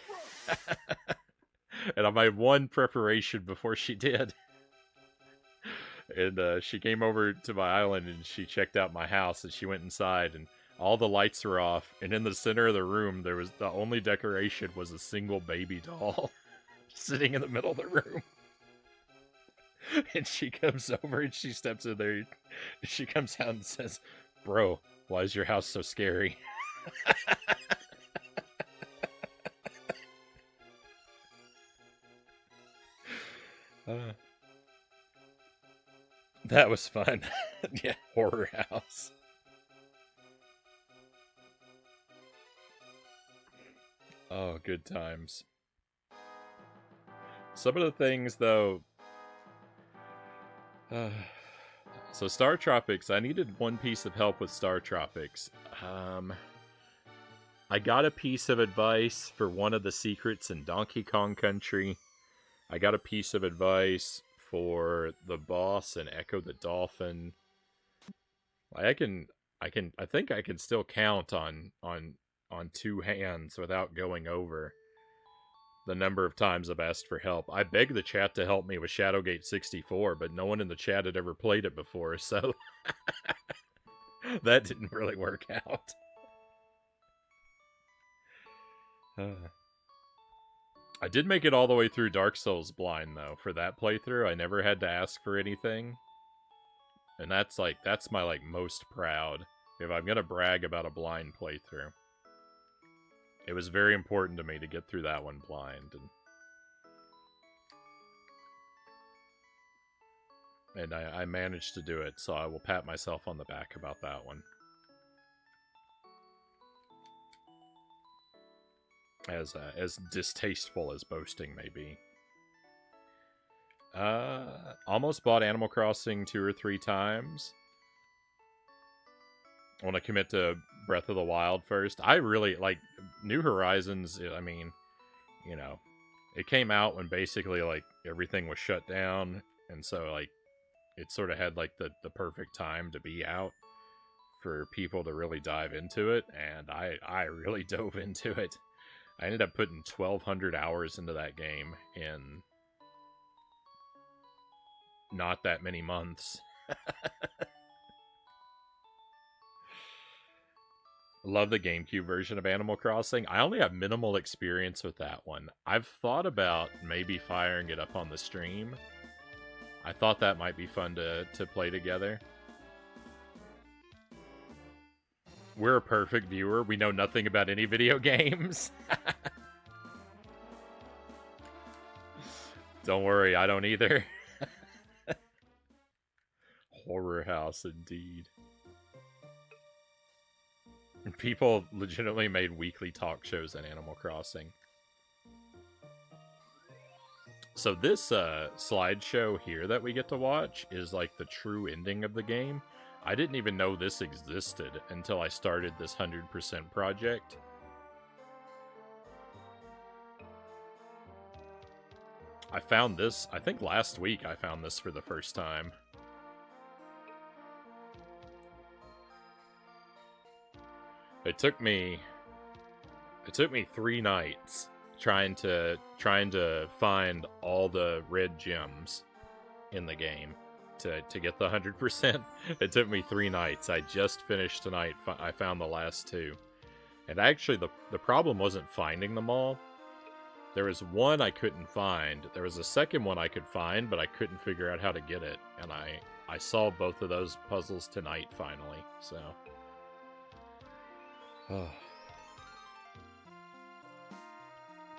And I made one preparation before she did. And she came over to my island and she checked out my house, and she went inside and all the lights were off, and in the center of the room there was the only decoration was a single baby doll sitting in the middle of the room. And she comes over and she steps in there. She comes out and says, "Bro, why is your house so scary?" That was fun. Yeah, horror house. Oh, good times. Some of the things, though... So, Star Tropics, I needed one piece of help with Star Tropics. I got a piece of advice for one of the secrets in Donkey Kong Country. I got a piece of advice for the boss in Echo the Dolphin. I think I can still count on two hands without going over the number of times I've asked for help. I begged the chat to help me with Shadowgate 64, but no one in the chat had ever played it before, so that didn't really work out. I did make it all the way through Dark Souls blind, though. For that playthrough, I never had to ask for anything. And that's my most proud, if I'm gonna brag about a blind playthrough. It was very important to me to get through that one blind, and I managed to do it, so I will pat myself on the back about that one. As distasteful as boasting may be. Almost bought Animal Crossing 2 or 3 times. I want to commit to Breath of the Wild first. I really like New Horizons. I mean, it came out when basically everything was shut down, and so it sort of had the perfect time to be out for people to really dive into it, and I really dove into it. I ended up putting 1,200 hours into that game in not that many months. Love the GameCube version of Animal Crossing. I only have minimal experience with that one. I've thought about maybe firing it up on the stream. I thought that might be fun to play together. We're a perfect viewer. We know nothing about any video games. Don't worry, I don't either. Horror house, indeed. People legitimately made weekly talk shows in Animal Crossing. So this slideshow here that we get to watch is like the true ending of the game. I didn't even know this existed until I started this 100% project. I found this, I think last week I found this for the first time. It took me 3 nights trying to find all the red gems in the game to get the 100%. It took me 3 nights. I just finished tonight. I found the last 2. And actually the problem wasn't finding them all. There was one I couldn't find. There was a second one I could find, but I couldn't figure out how to get it. And I solved both of those puzzles tonight finally. So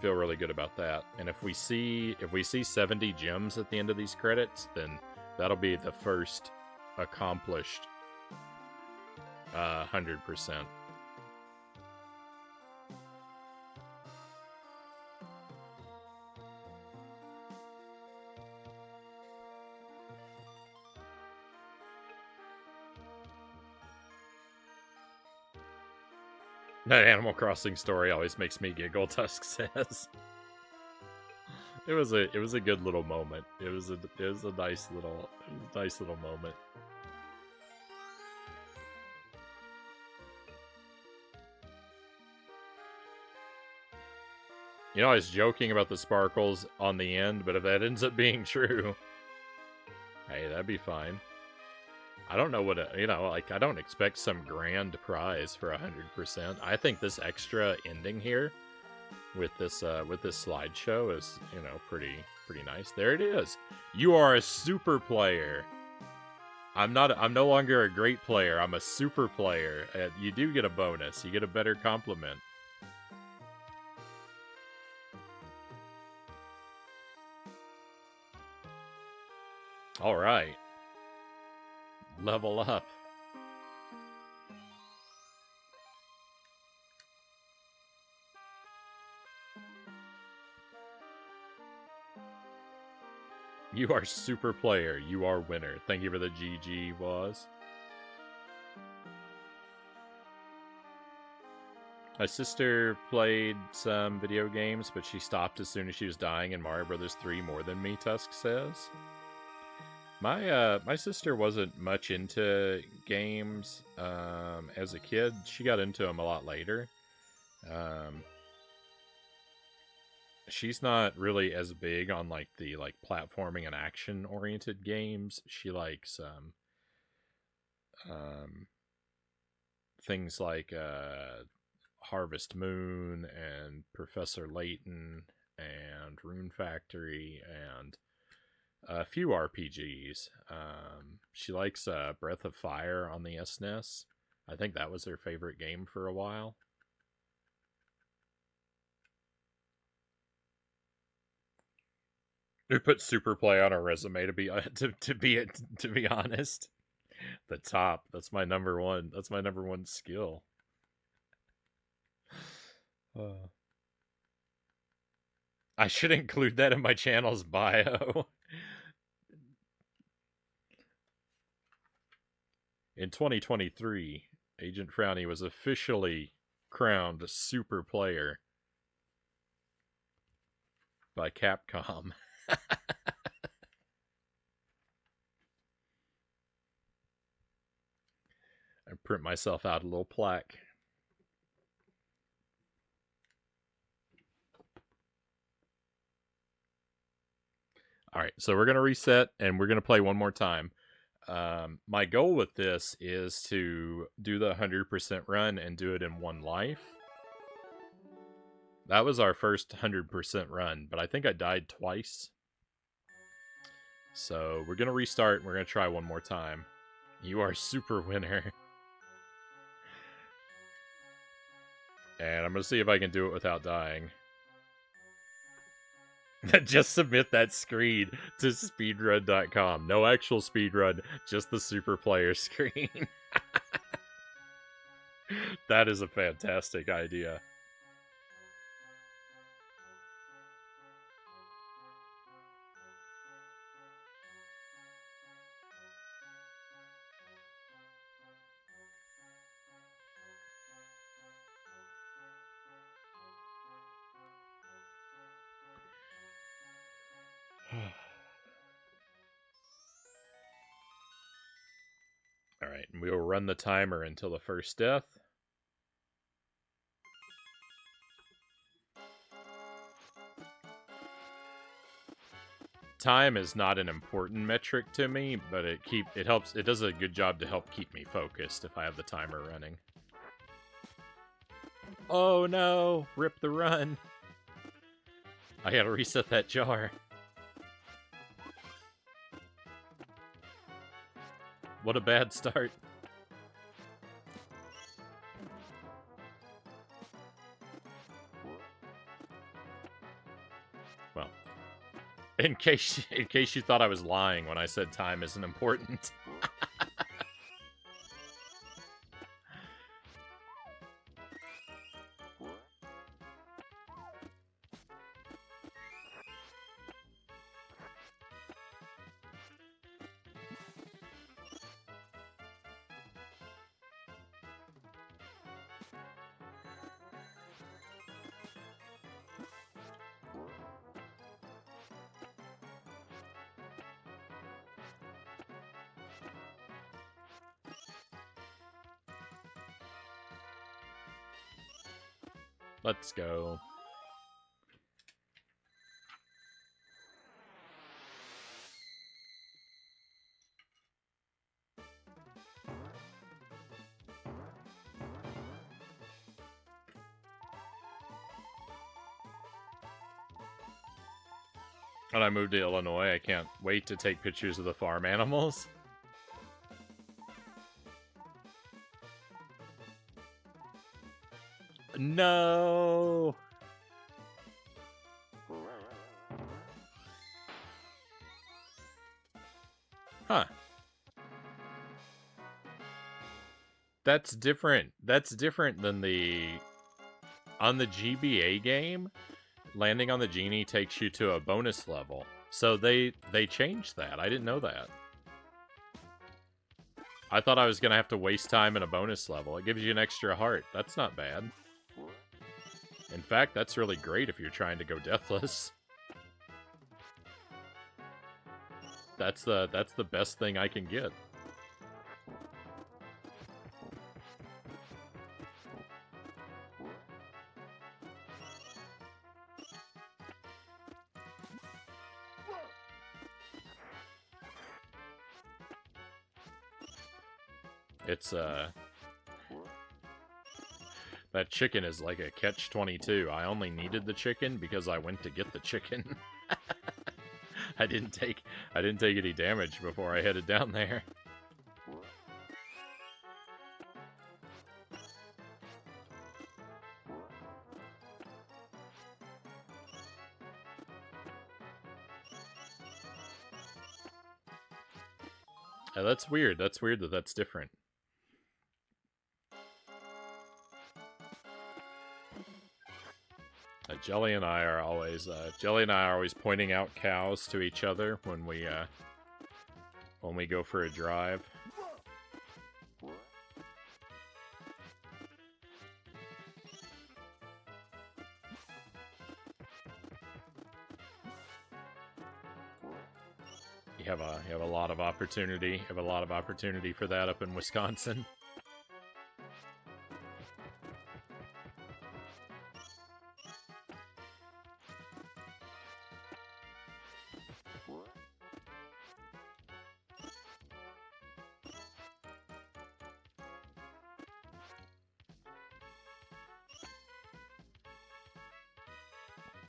feel really good about that. And if we see 70 gems at the end of these credits, then that'll be the first accomplished 100%. That Animal Crossing story always makes me giggle, Tusk says. It was a good little moment. It was a nice little moment. You know, I was joking about the sparkles on the end, but if that ends up being true, hey, that'd be fine. I don't know what I don't expect some grand prize for 100%. I think this extra ending here with this slideshow is, pretty nice. There it is. You are a super player. I'm no longer a great player. I'm a super player. You do get a bonus. You get a better compliment. All right. Level up. You are super player. You are winner. Thank you for the GG, was. My sister played some video games, but she stopped as soon as she was dying in Mario Brothers 3 more than me, Tusk says. My sister wasn't much into games as a kid. She got into them a lot later. She's not really as big on the platforming and action oriented games. She likes things like Harvest Moon and Professor Layton and Rune Factory and a few RPGs. She likes Breath of Fire on the SNES. I think that was her favorite game for a while. Who put super play on her resume to be honest? The top. That's my number one. That's my number one skill. I should include that in my channel's bio. In 2023, Agent Frownie was officially crowned a super player by Capcom. I print myself out a little plaque. All right, so we're going to reset and we're going to play one more time. My goal with this is to do the 100% run and do it in one life. That was our first 100% run, but I think I died twice. So we're going to restart and we're going to try one more time. You are super winner. And I'm going to see if I can do it without dying. Just submit that screen to speedrun.com. No actual speedrun, just the super player screen. That is a fantastic idea. Alright, and we will run the timer until the first death. Time is not an important metric to me, but it helps. It does a good job to help keep me focused if I have the timer running. Oh no! Rip the run! I gotta reset that jar. What a bad start. Well, in case you thought I was lying when I said time isn't important. Let's go. When I moved to Illinois, I can't wait to take pictures of the farm animals. No! Huh. That's different. That's different than the... On the GBA game, landing on the genie takes you to a bonus level. So they changed that. I didn't know that. I thought I was going to have to waste time in a bonus level. It gives you an extra heart. That's not bad. In fact, that's really great if you're trying to go deathless. That's the best thing I can get. It's that chicken is like a catch-22. I only needed the chicken because I went to get the chicken. I didn't take any damage before I headed down there. That's weird. That's weird that that's different. Jelly and I are always pointing out cows to each other when we go for a drive. You have a lot of opportunity. You have a lot of opportunity for that up in Wisconsin.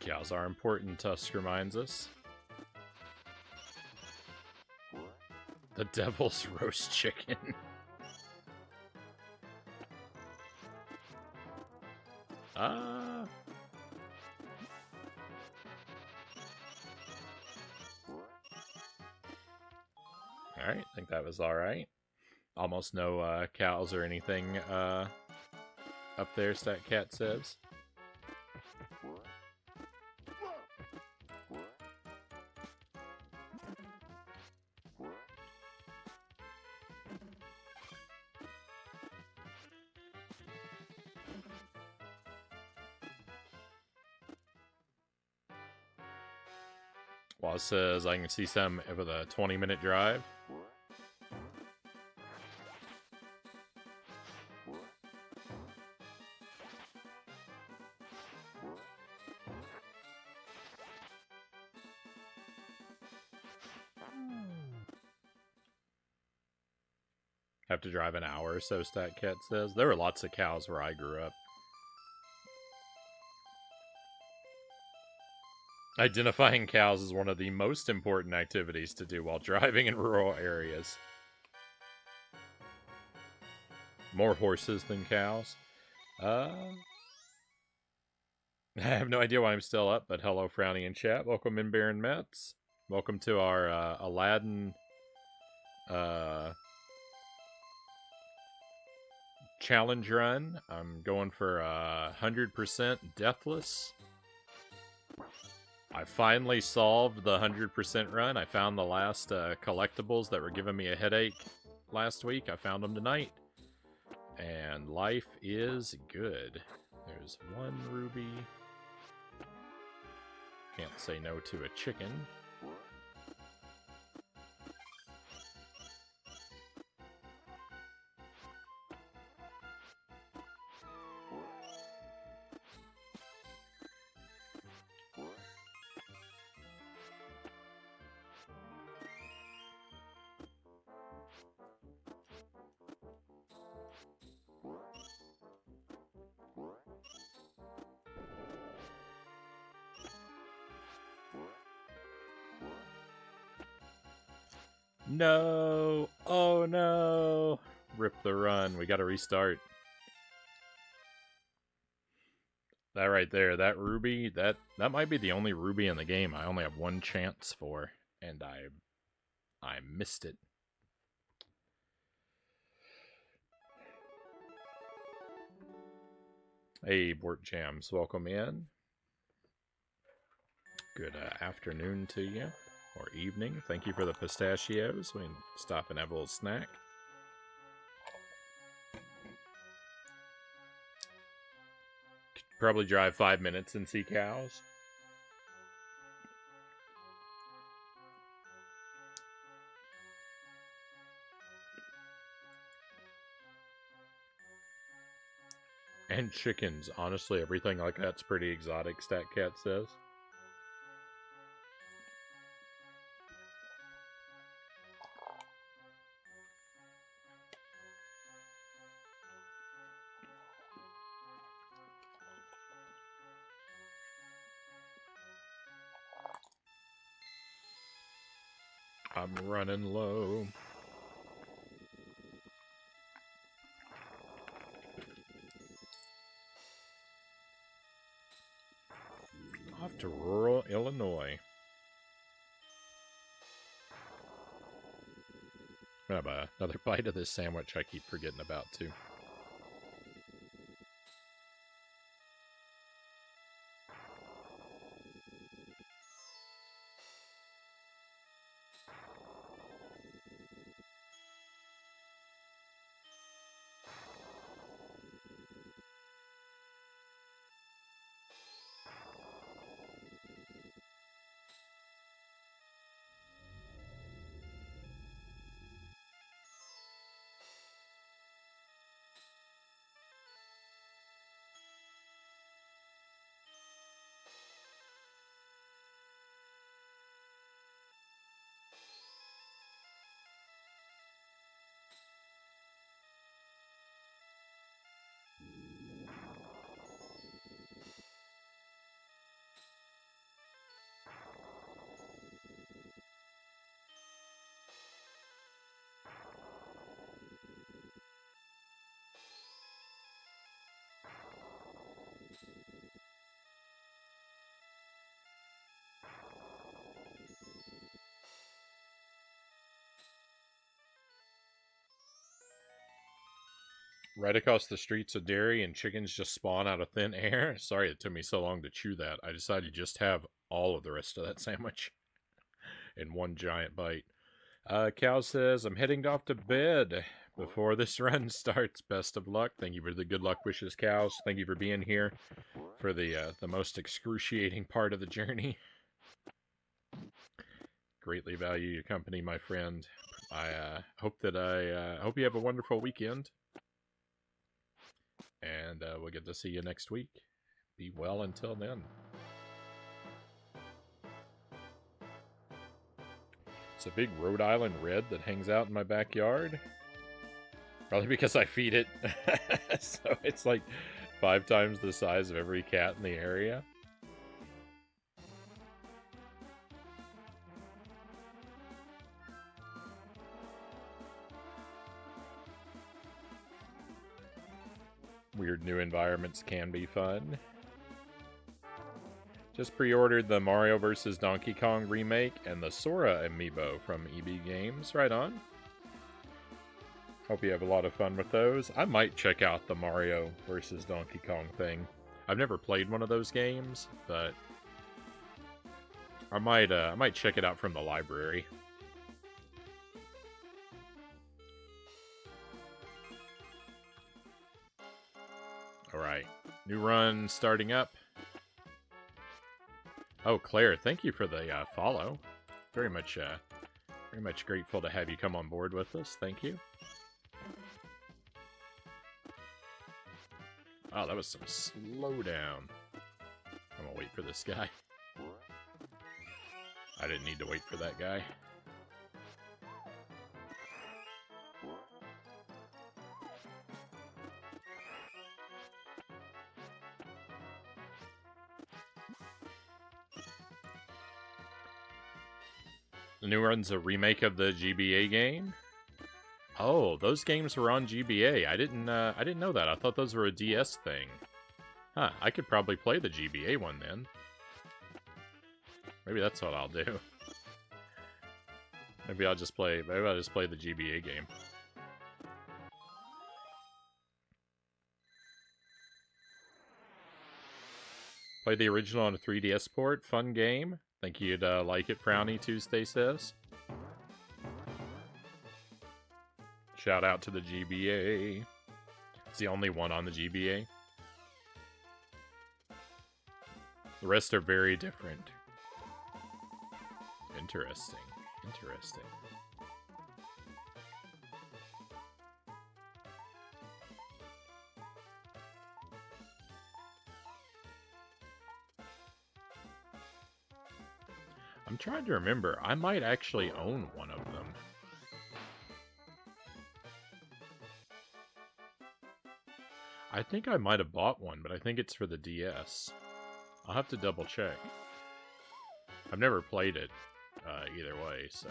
Cows are important, Tusk reminds us. The devil's roast chicken. Alright, I think that was alright. Almost no cows or anything up there, StatCat says. Waz says I can see some with a 20-minute drive. Have to drive an hour or so, StatCat says. There were lots of cows where I grew up. Identifying cows is one of the most important activities to do while driving in rural areas. More horses than cows. I have no idea why I'm still up, but hello, Frownie in chat. Welcome in, Baron Metz. Welcome to our Aladdin challenge run. I'm going for 100% deathless. I finally solved the 100% run. I found the last collectibles that were giving me a headache last week. I found them tonight. And life is good. There's one ruby. Can't say no to a chicken. No! Oh no! Rip the run. We gotta restart. That right there, that ruby, that might be the only ruby in the game I only have one chance for, and I missed it. Hey, Bort Jams, welcome in. Good afternoon to you. Or evening. Thank you for the pistachios. We can stop and have a little snack. Could probably drive 5 minutes and see cows. And chickens. Honestly, everything like that's pretty exotic, StatCat says. I'm running low. Off to rural Illinois. I'm gonna have another bite of this sandwich I keep forgetting about, too. Right across the streets of dairy and chickens just spawn out of thin air. Sorry it took me so long to chew that. I decided to just have all of the rest of that sandwich in one giant bite. Cal says, I'm heading off to bed before this run starts. Best of luck. Thank you for the good luck wishes, Cows. Thank you for being here for the most excruciating part of the journey. Greatly value your company, my friend. I hope you have a wonderful weekend. And we'll get to see you next week. Be well until then. It's a big Rhode Island red that hangs out in my backyard. Probably because I feed it. So it's like 5 times the size of every cat in the area. Weird new environments can be fun. Just pre-ordered the Mario vs. Donkey Kong remake and the Sora amiibo from EB Games. Right on. Hope you have a lot of fun with those. I might check out the Mario vs. Donkey Kong thing. I've never played one of those games, but I might check it out from the library. Alright, new run starting up. Oh, Claire, thank you for the follow. Very much grateful to have you come on board with us. Thank you. Oh, that was some slowdown. I'm gonna wait for this guy. I didn't need to wait for that guy. The new run's a remake of the GBA game. Oh, those games were on GBA. I didn't know that. I thought those were a DS thing. Huh, I could probably play the GBA one then. Maybe that's what I'll do. Maybe I'll just play the GBA game. Play the original on a 3DS port. Fun game. Think you'd like it, Frownie Tuesday says. Shout out to the GBA. It's the only one on the GBA. The rest are very different. Interesting. Interesting. I'm trying to remember. I might actually own one of them. I think I might have bought one, but I think it's for the DS. I'll have to double check. I've never played it either way, so...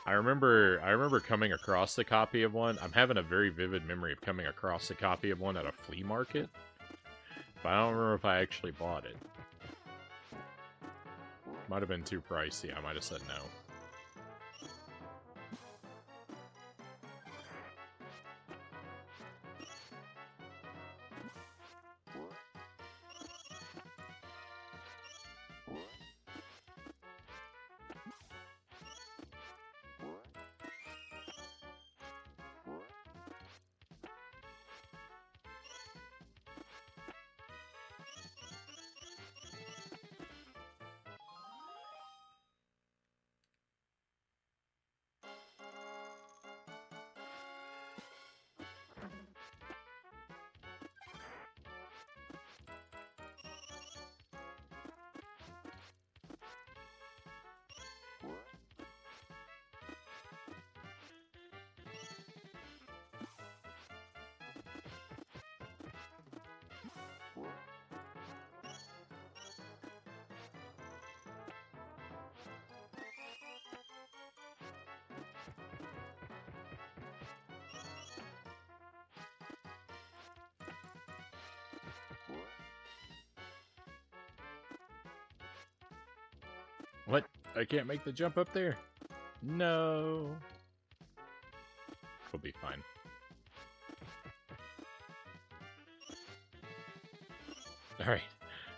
I remember coming across a copy of one. I'm having a very vivid memory of coming across a copy of one at a flea market. But I don't remember if I actually bought it. Might have been too pricey. I might have said no. What? I can't make the jump up there? No. We'll be fine. Alright.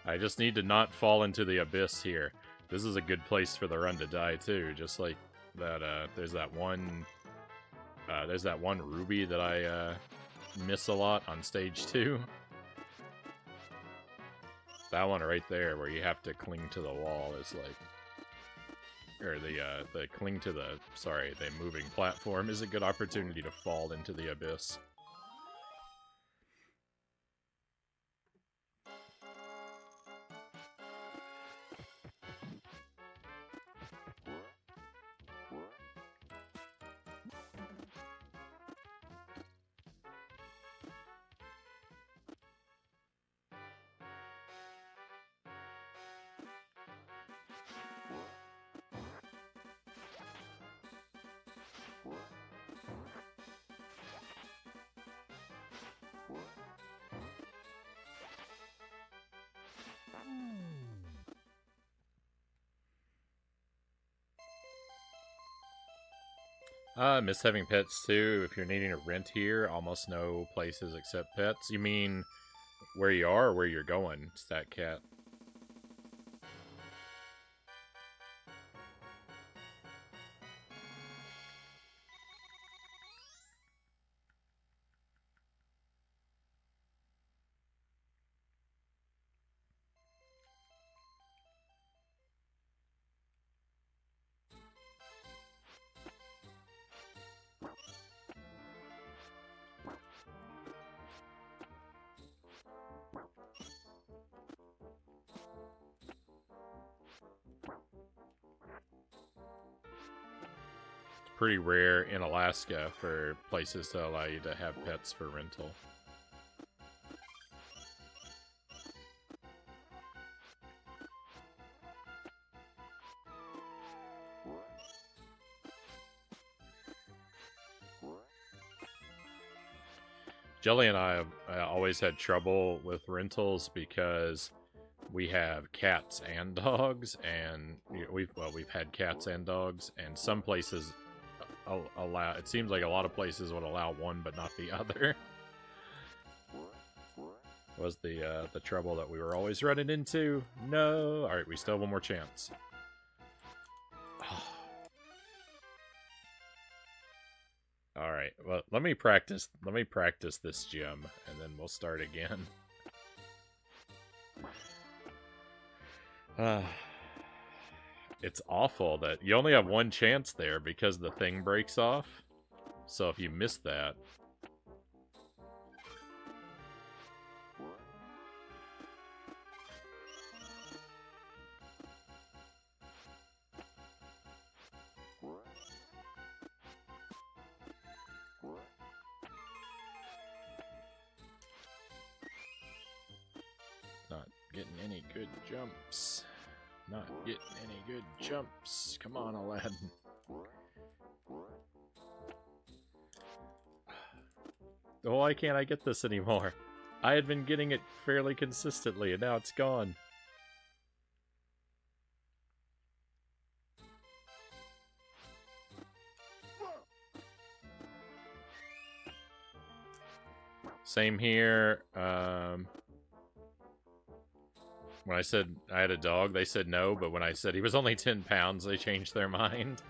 I just need to not fall into the abyss here. This is a good place for the run to die, too. Just like that, there's that one ruby that I, miss a lot on stage 2. That one right there where you have to cling to the wall is like... Or the cling to the... Sorry, the moving platform is a good opportunity to fall into the abyss. Miss having pets too. If you're needing to rent here, almost no places accept pets. You mean where you are or where you're going, Stat Cat? Pretty rare in Alaska for places to allow you to have pets for rental. Jelly and I have always had trouble with rentals because we have cats and dogs, and we've had cats and dogs, and some places allow. It seems like a lot of places would allow one, but not the other. Was the trouble that we were always running into? No. All right, we still have one more chance. All right. Well, let me practice. Let me practice this gem, and then we'll start again. It's awful that you only have one chance there because the thing breaks off. So if you miss that... Not getting any good jumps. Not getting any good jumps. Come on, Aladdin. Oh, why can't I get this anymore? I had been getting it fairly consistently, and now it's gone. Same here. When I said I had a dog, they said no, but when I said he was only 10 pounds, they changed their mind.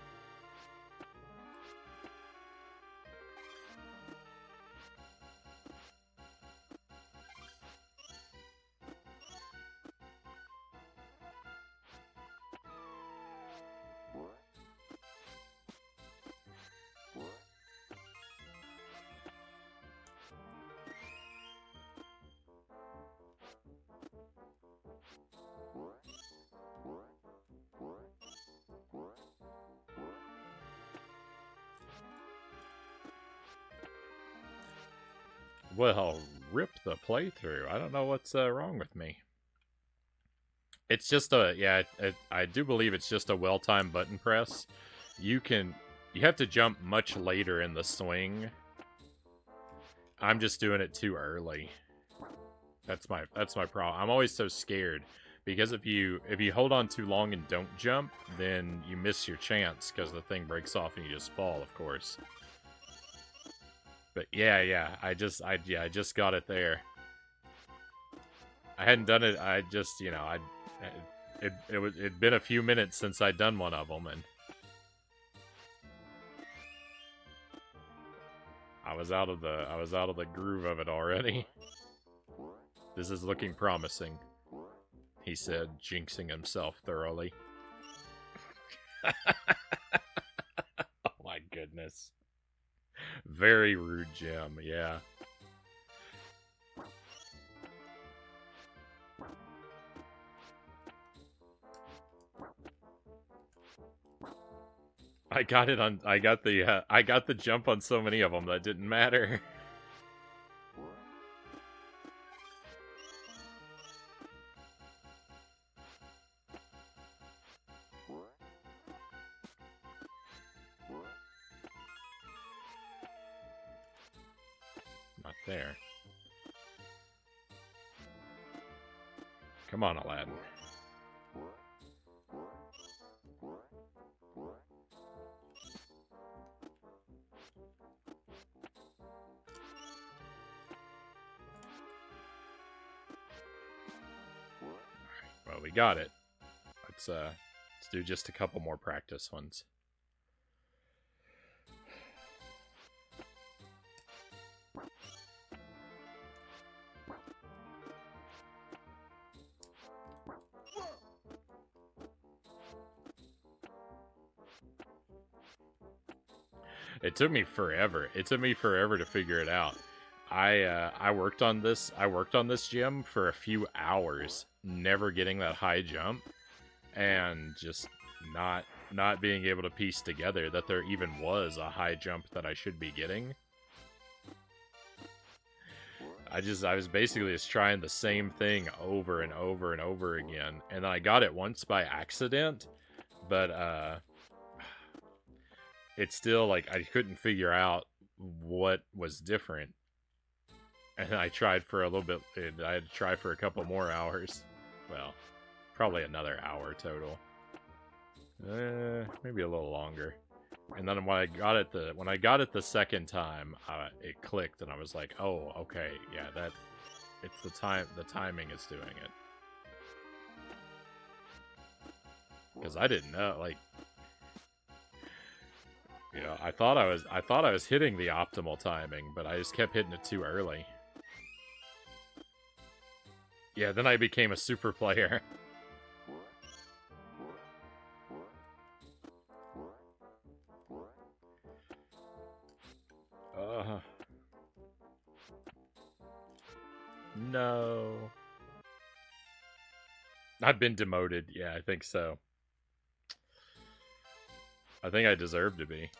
Well, rip the playthrough. I don't know what's wrong with me. It's just a, yeah, I do believe it's just a well-timed button press. You have to jump much later in the swing. I'm just doing it too early. That's my problem. I'm always so scared Because if you hold on too long and don't jump, then you miss your chance because the thing breaks off and you just fall, of course. But yeah, I just got it there. I hadn't done it. I just, you know, it'd been a few minutes since I'd done one of them, and I was out of the groove of it already. This is looking promising, he said, jinxing himself thoroughly. Oh my goodness. Very rude, Jim, yeah. I got the jump on so many of them that didn't matter. Not there. Come on, Aladdin. Well, we got it. Let's do just a couple more practice ones. It took me forever. It took me forever to figure it out. I worked on this. I worked on this gym for a few hours, never getting that high jump, and just not being able to piece together that there even was a high jump that I should be getting. I was basically just trying the same thing over and over and over again, and then I got it once by accident, but it's still like I couldn't figure out what was different. And I tried for a little bit. I had to try for a couple more hours. Well, probably another hour total. Maybe a little longer. And then when I got it the second time, it clicked, and I was like, "Oh, okay, yeah, it's the timing is doing it." Because I didn't know, like, you know, I thought I was hitting the optimal timing, but I just kept hitting it too early. Yeah, then I became a super player. No. I've been demoted. Yeah, I think so. I think I deserve to be.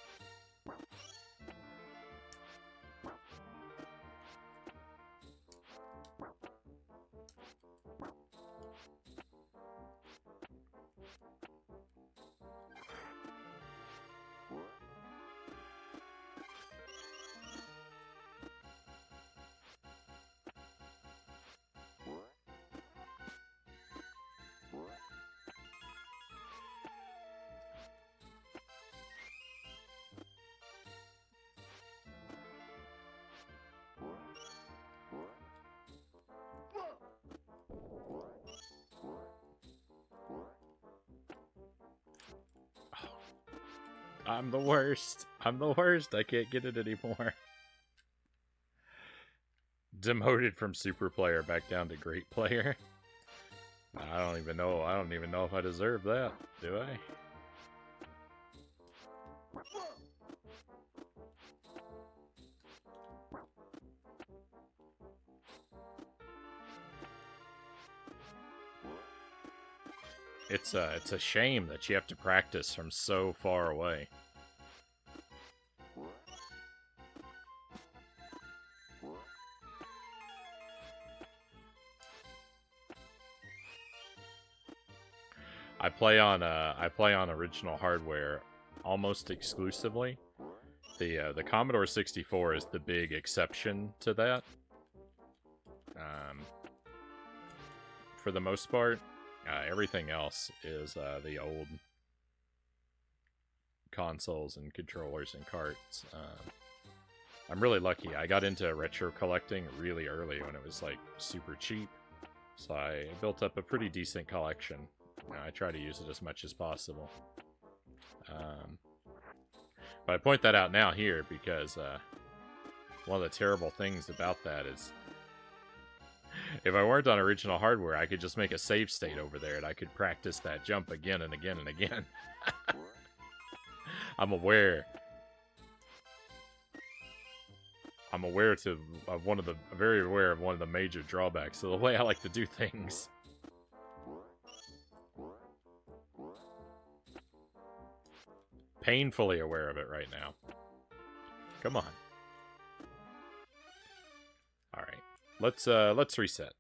I'm the worst. I'm the worst. I can't get it anymore. Demoted from super player back down to great player. I don't even know. I don't even know if I deserve that. Do I? It's a shame that you have to practice from so far away. I play on original hardware almost exclusively. The Commodore 64 is the big exception to that. For the most part, Everything else is the old consoles and controllers and carts. I'm really lucky. I got into retro collecting really early when it was like super cheap, so I built up a pretty decent collection. I try to use it as much as possible. But I point that out now here because one of the terrible things about that is if I weren't on original hardware, I could just make a save state over there and I could practice that jump again and again and again. I'm aware very aware of one of the major drawbacks of the way I like to do things. Painfully aware of it right now. Come on. All right. Let's reset.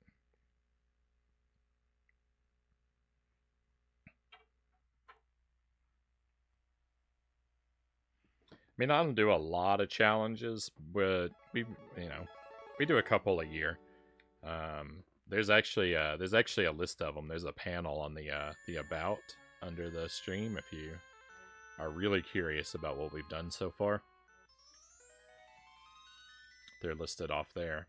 I mean, I don't do a lot of challenges, but we do a couple a year. There's actually a list of them. There's a panel on the about under the stream if you are really curious about what we've done so far. They're listed off there.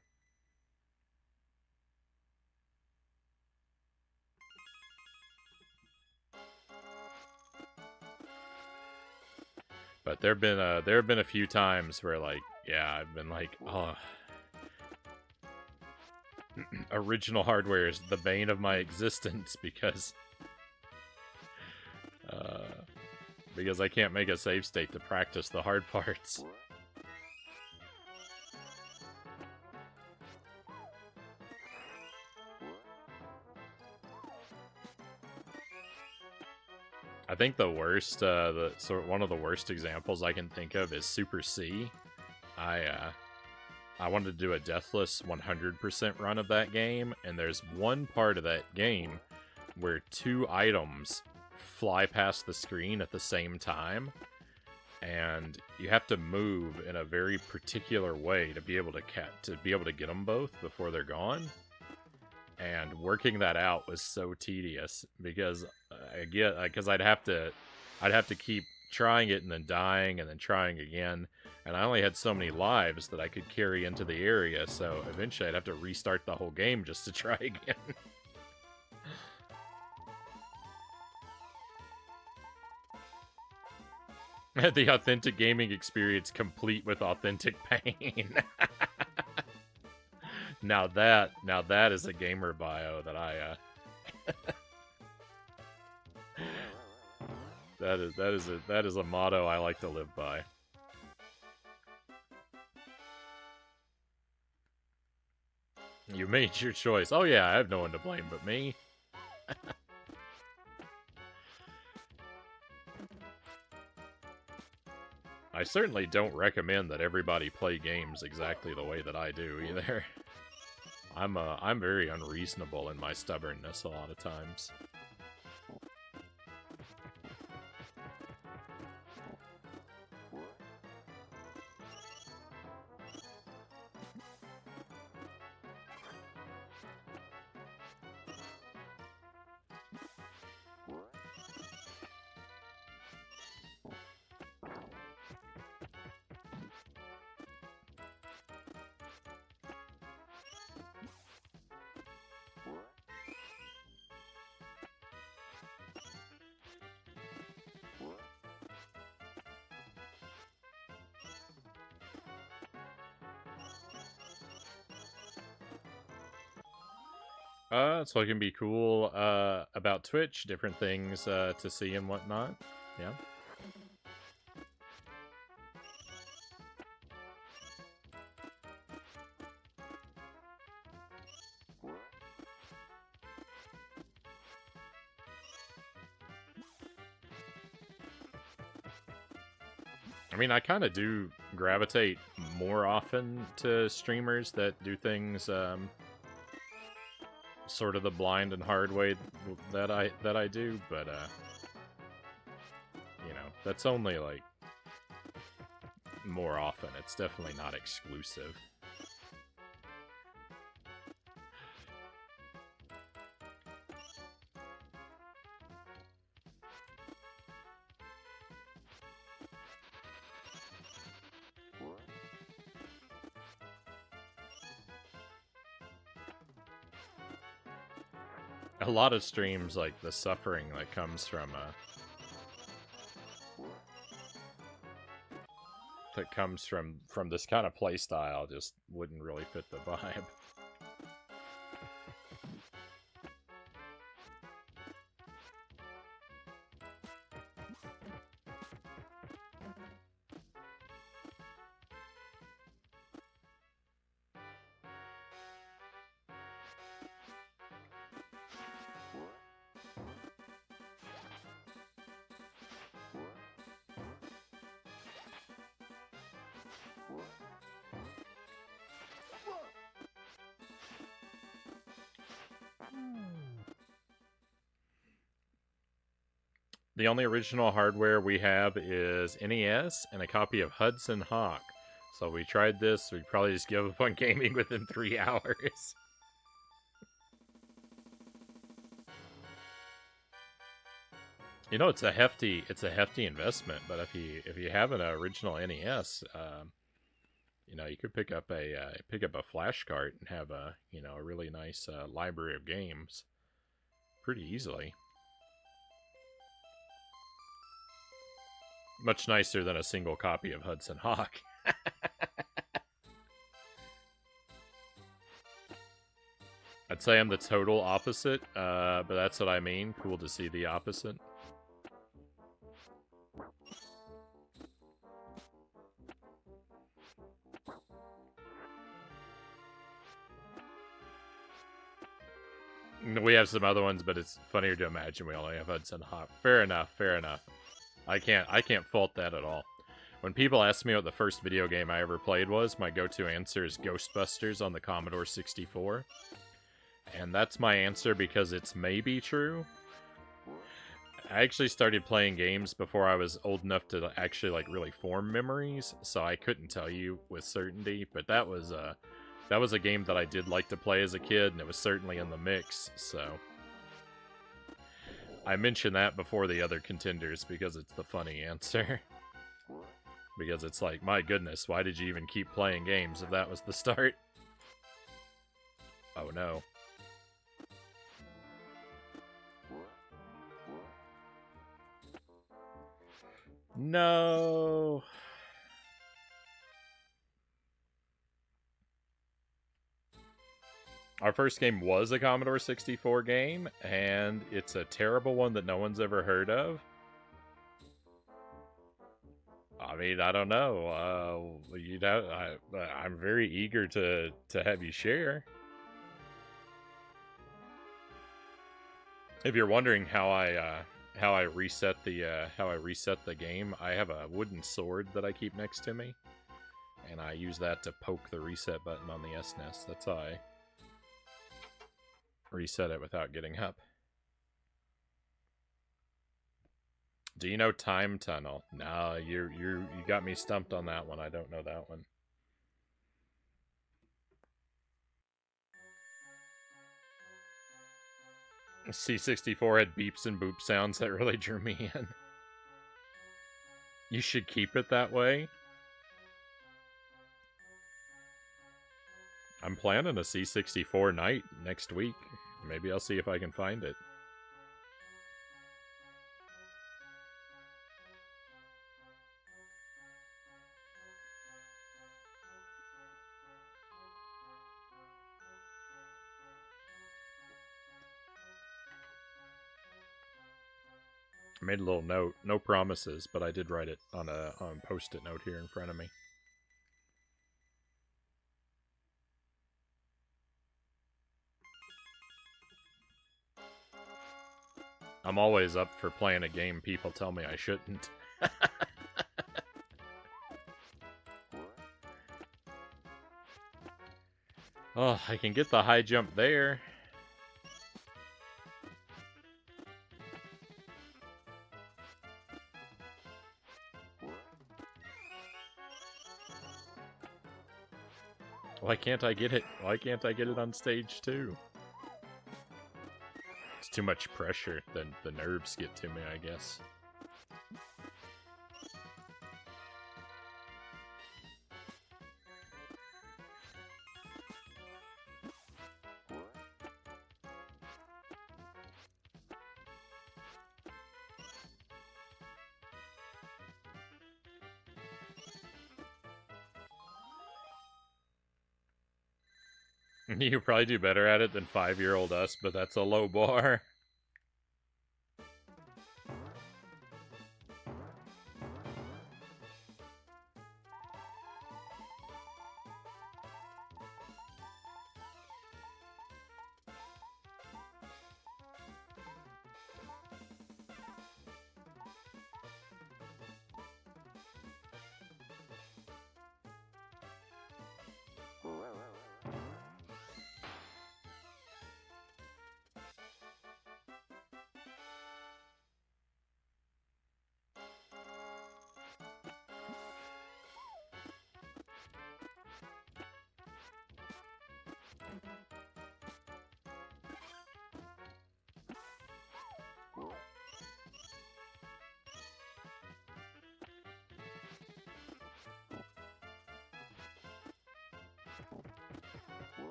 But there have been a few times where, like, yeah, I've been like, oh, original hardware is the bane of my existence because I can't make a save state to practice the hard parts. I think the worst, one of the worst examples I can think of is Super C. I wanted to do a deathless 100% run of that game, and there's one part of that game where 2 items fly past the screen at the same time, and you have to move in a very particular way to be able to get them both before they're gone. And working that out was so tedious because I'd have to keep trying it and then dying and then trying again, and I only had so many lives that I could carry into the area, so eventually I'd have to restart the whole game just to try again. The authentic gaming experience complete with authentic pain. Now that is a gamer bio that I that is a motto I like to live by. You made your choice. Oh yeah, I have no one to blame but me. I certainly don't recommend that everybody play games exactly the way that I do either. I'm very unreasonable in my stubbornness a lot of times. So it can be cool about Twitch, different things to see and whatnot. Yeah. I mean, I kind of do gravitate more often to streamers that do things sort of the blind and hard way that I do, but you know, that's only like more often. It's definitely not exclusive. A lot of streams, like the suffering that comes from this kind of play style, just wouldn't really fit the vibe. The only original hardware we have is NES and a copy of Hudson Hawk. So we tried this, we'd probably just give up on gaming within 3 hours. You know, it's a hefty investment, but if you have an original NES, you know, you could pick up a flash cart and have a really nice library of games pretty easily. Much nicer than a single copy of Hudson Hawk. I'd say I'm the total opposite, but that's what I mean. Cool to see the opposite. We have some other ones, but it's funnier to imagine we only have Hudson Hawk. Fair enough, fair enough. I can't fault that at all. When people ask me what the first video game I ever played was, my go-to answer is Ghostbusters on the Commodore 64. And that's my answer because it's maybe true. I actually started playing games before I was old enough to actually like really form memories, so I couldn't tell you with certainty, but that was a game that I did like to play as a kid, and it was certainly in the mix, so I mentioned that before the other contenders because it's the funny answer. Because it's like, my goodness, why did you even keep playing games if that was the start? Oh no. No. Our first game was a Commodore 64 game, and it's a terrible one that no one's ever heard of. I mean, I don't know. I'm very eager to have you share. If you're wondering how I reset the game, I have a wooden sword that I keep next to me, and I use that to poke the reset button on the SNES. That's how I reset it without getting up. Do you know Time Tunnel? No, you got me stumped on that one. I don't know that one. C64 had beeps and boop sounds that really drew me in. You should keep it that way. I'm planning a C64 night next week. Maybe I'll see if I can find it. I made a little note. No promises, but I did write it on a post-it note here in front of me. I'm always up for playing a game people tell me I shouldn't. Oh, I can get the high jump there. Why can't I get it? Why can't I get it on stage 2? It's too much pressure. The nerves get to me, I guess. You probably do better at it than 5-year-old us, but that's a low bar.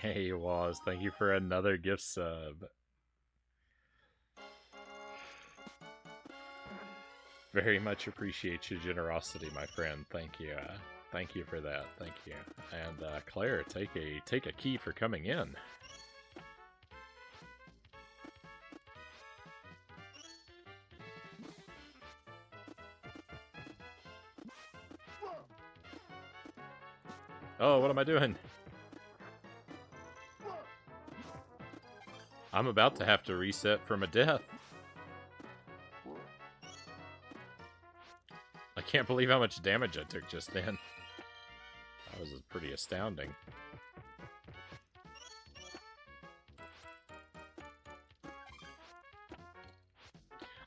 Hey, Waz, thank you for another gift sub. Very much appreciate your generosity, my friend. Thank you. Thank you for that. Thank you. And Claire, take a key for coming in. Oh, what am I doing? I'm about to have to reset from a death. I can't believe how much damage I took just then. That was pretty astounding.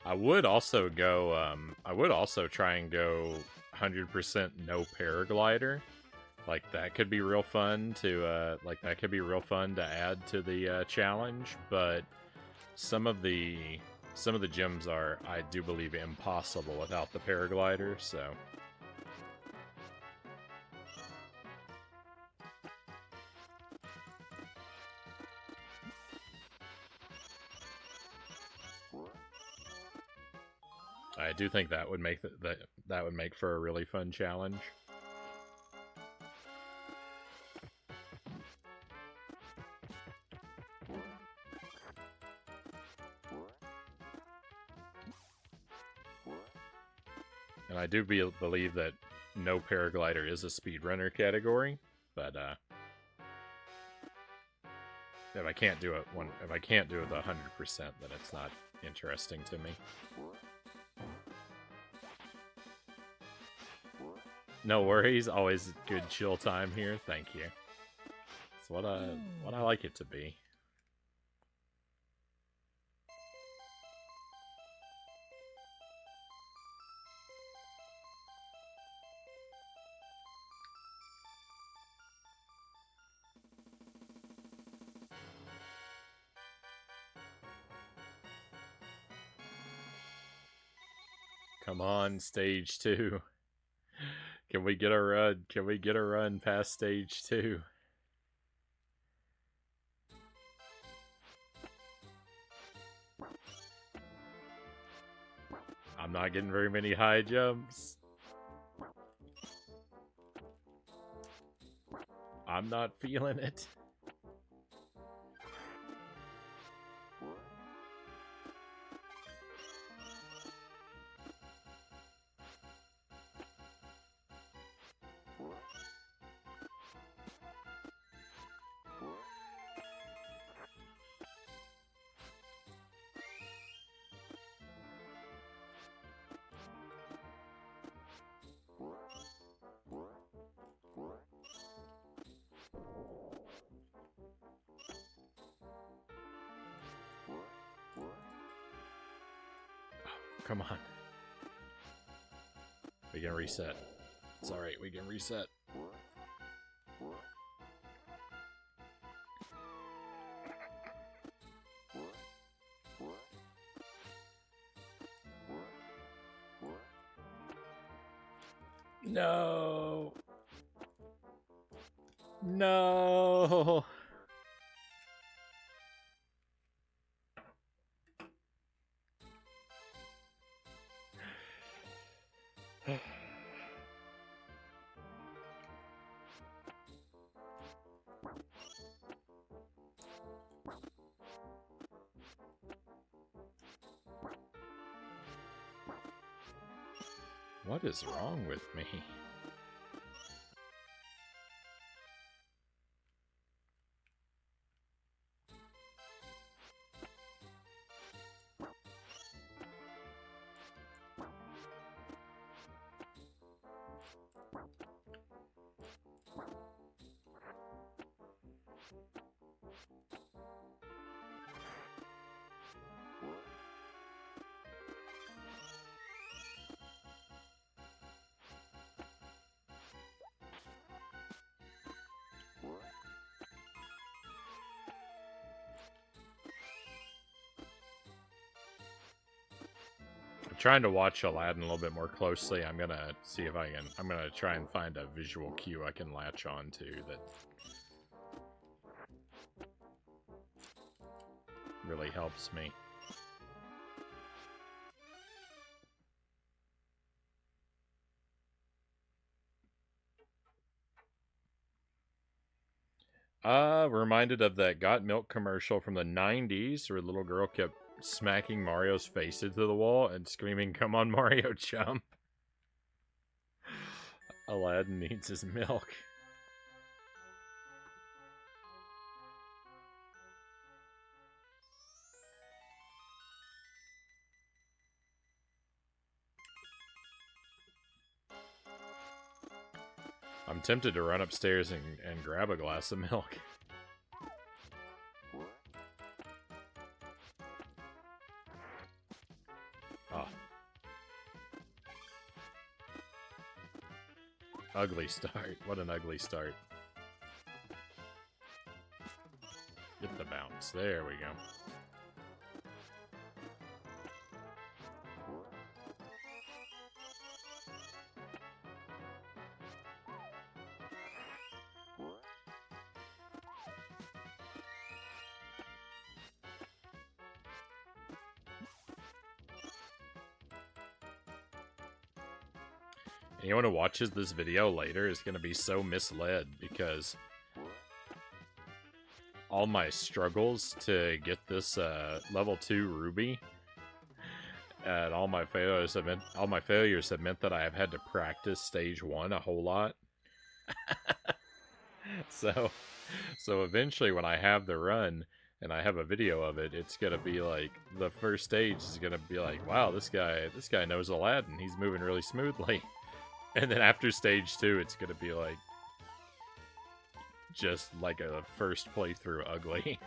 I would also go, I would also try and go 100% no paraglider. Like, that could be real fun to, add to the challenge, but some of the gyms are, I do believe, impossible without the paraglider, so... I do think that would make that would make for a really fun challenge. And I do believe that no paraglider is a speedrunner category, but if I can't do it the 100%, then it's not interesting to me. No worries, always good chill time here. Thank you. It's what I like it to be. Come on, stage 2. Can we get a run? Can we get a run past stage 2? I'm not getting very many high jumps. I'm not feeling it. Come on. We can reset. It's alright, we can reset. No. No. What is wrong with me? Trying to watch Aladdin a little bit more closely. I'm gonna see if I can. I'm gonna try and find a visual cue I can latch on to that really helps me. Reminded of that Got Milk commercial from the 90s where the little girl kept smacking Mario's face into the wall and screaming, "Come on, Mario, jump." Aladdin needs his milk. I'm tempted to run upstairs and grab a glass of milk. Oh. Ugly start. What an ugly start. Get the bounce. There we go. Anyone who watches this video later is going to be so misled because all my struggles to get this level 2 ruby and all my failures have meant that I have had to practice stage 1 a whole lot. So eventually when I have the run and I have a video of it, it's gonna be like the first stage is gonna be like, wow, this guy knows Aladdin. He's moving really smoothly. And then after stage 2, it's gonna be like just like a first playthrough ugly.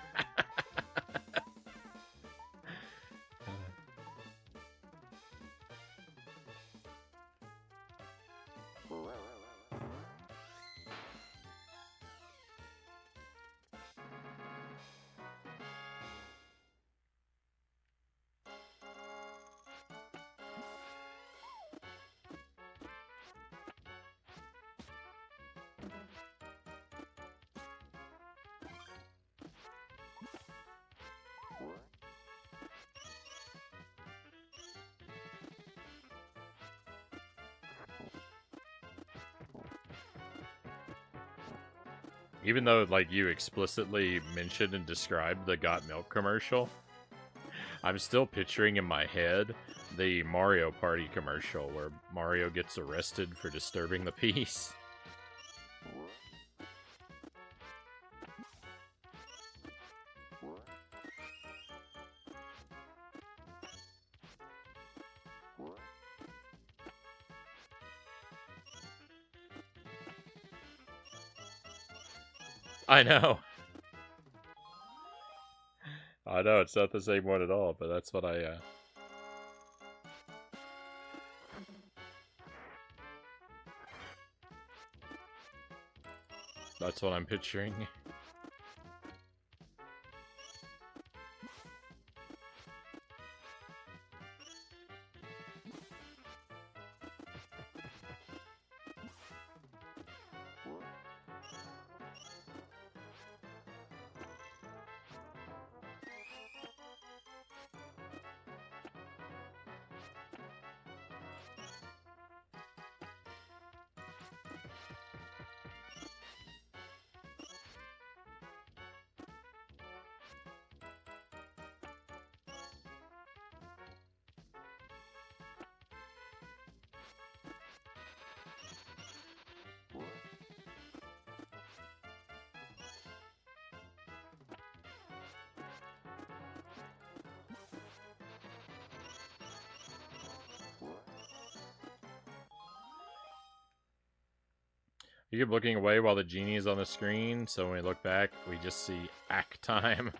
Even though, like, you explicitly mentioned and described the Got Milk commercial, I'm still picturing in my head the Mario Party commercial where Mario gets arrested for disturbing the peace. I know. I know, it's not the same one at all, but that's what that's what I'm picturing. You keep looking away while the genie is on the screen, so when we look back, we just see act time.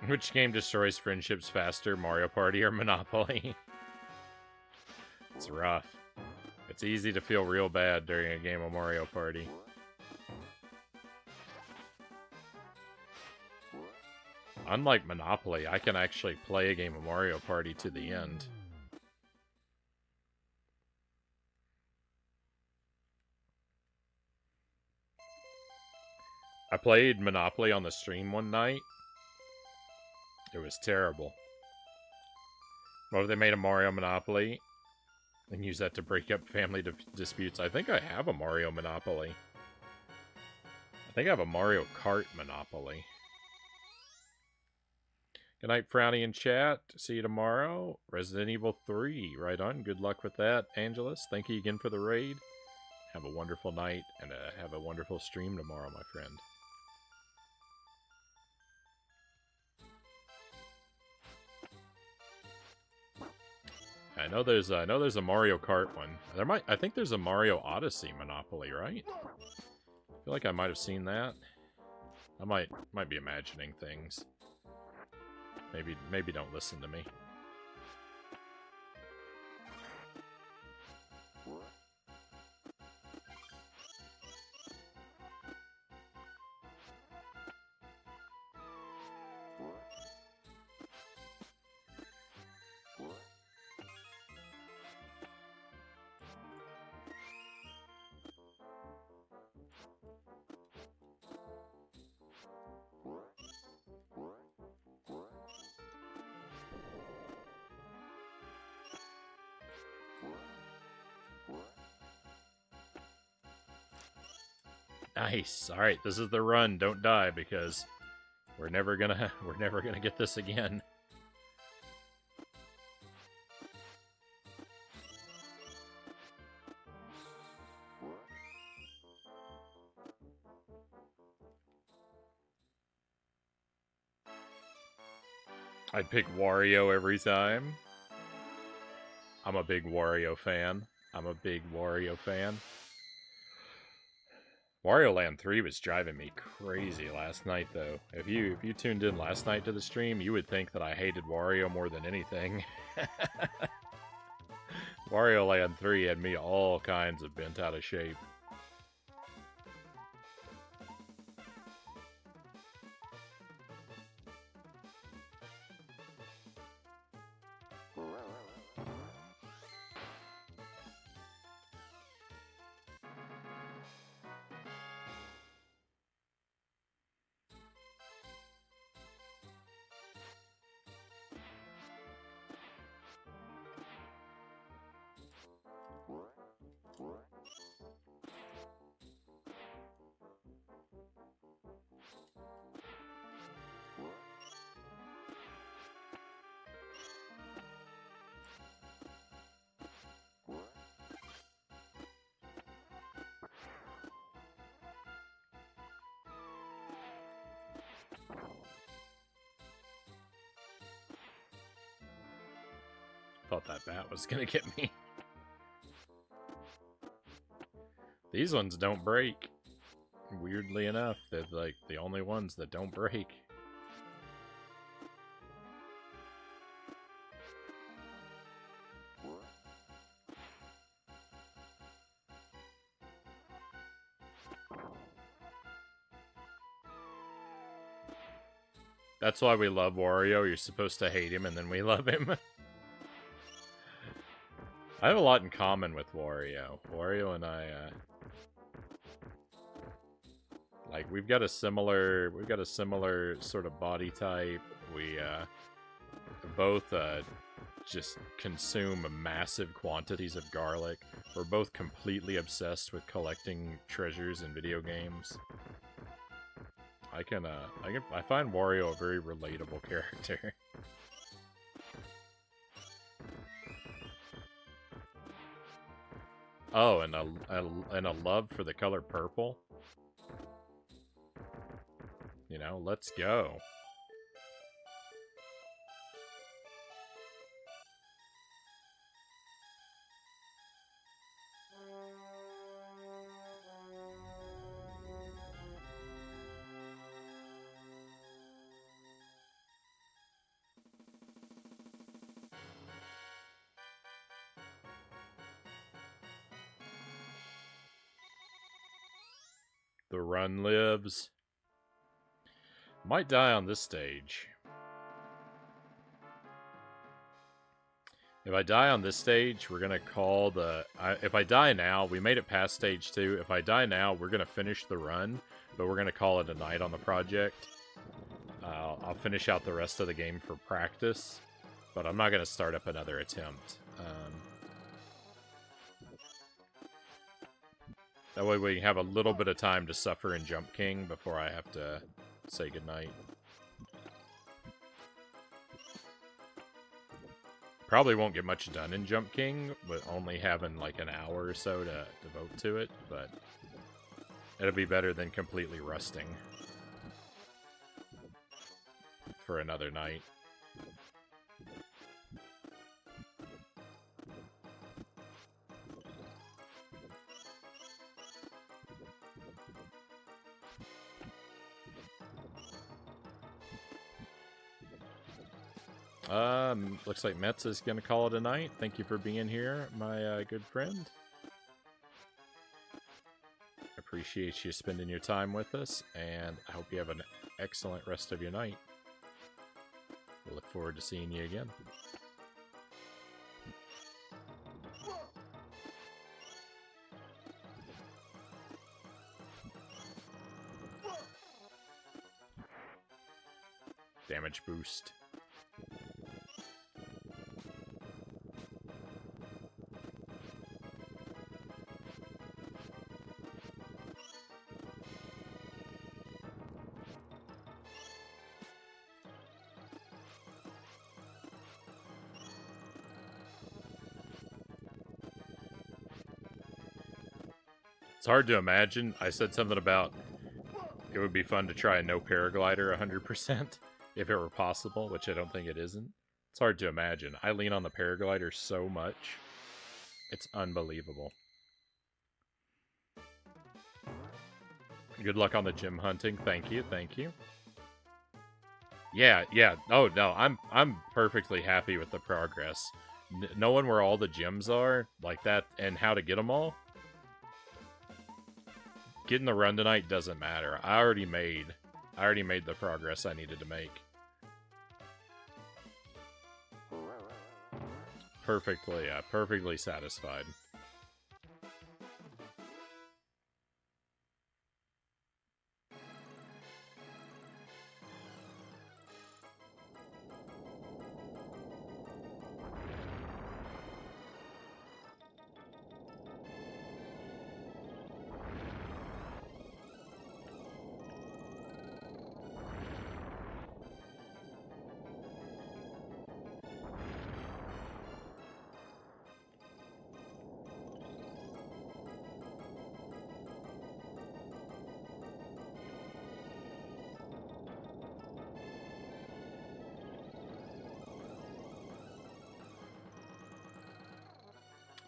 Which game destroys friendships faster, Mario Party or Monopoly? It's rough. It's easy to feel real bad during a game of Mario Party. Unlike Monopoly, I can actually play a game of Mario Party to the end. I played Monopoly on the stream one night. It was terrible. What if they made a Mario Monopoly and use that to break up family disputes? I think I have a Mario Monopoly. I think I have a Mario Kart Monopoly. Good night, Frownie in chat. See you tomorrow. Resident Evil 3. Right on. Good luck with that, Angelus. Thank you again for the raid. Have a wonderful night and have a wonderful stream tomorrow, my friend. I know there's a Mario Kart one. I think there's a Mario Odyssey Monopoly, right? I feel like I might have seen that. I might be imagining things. Maybe don't listen to me. Nice. All right, this is the run. Don't die because we're never gonna get this again. I'd pick Wario every time. I'm a big Wario fan. Wario Land 3 was driving me crazy last night, though. If you tuned in last night to the stream, you would think that I hated Wario more than anything. Wario Land 3 had me all kinds of bent out of shape. Thought that bat was gonna get me. These ones don't break. Weirdly enough, they're like the only ones that don't break. That's why we love Wario. You're supposed to hate him and then we love him. I have a lot in common with Wario. Wario and I, like, we've got a similar sort of body type. We, both, just consume massive quantities of garlic. We're both completely obsessed with collecting treasures in video games. I find Wario a very relatable character. Oh, and a love for the color purple. You know, let's go. The run lives. Might die on this stage. If I die on this stage, we're going to call the... if I die now, we made it past stage 2. If I die now, we're going to finish the run, but we're going to call it a night on the project. I'll finish out the rest of the game for practice, but I'm not going to start up another attempt. That way we have a little bit of time to suffer in Jump King before I have to say goodnight. Probably won't get much done in Jump King, with only having like an hour or so to devote to it, but it'll be better than completely rusting for another night. Looks like Metz is going to call it a night. Thank you for being here, my good friend. Appreciate you spending your time with us, and I hope you have an excellent rest of your night. We'll look forward to seeing you again. Damage boost. It's hard to imagine. I said something about it would be fun to try a no paraglider 100% if it were possible, which I don't think it isn't. It's hard to imagine. I lean on the paraglider so much. It's unbelievable. Good luck on the gym hunting. Thank you, thank you. Yeah. Oh no, I'm perfectly happy with the progress. Knowing where all the gyms are, like that, and how to get them all. Getting the run tonight doesn't matter. I already made the progress I needed to make. Perfectly satisfied.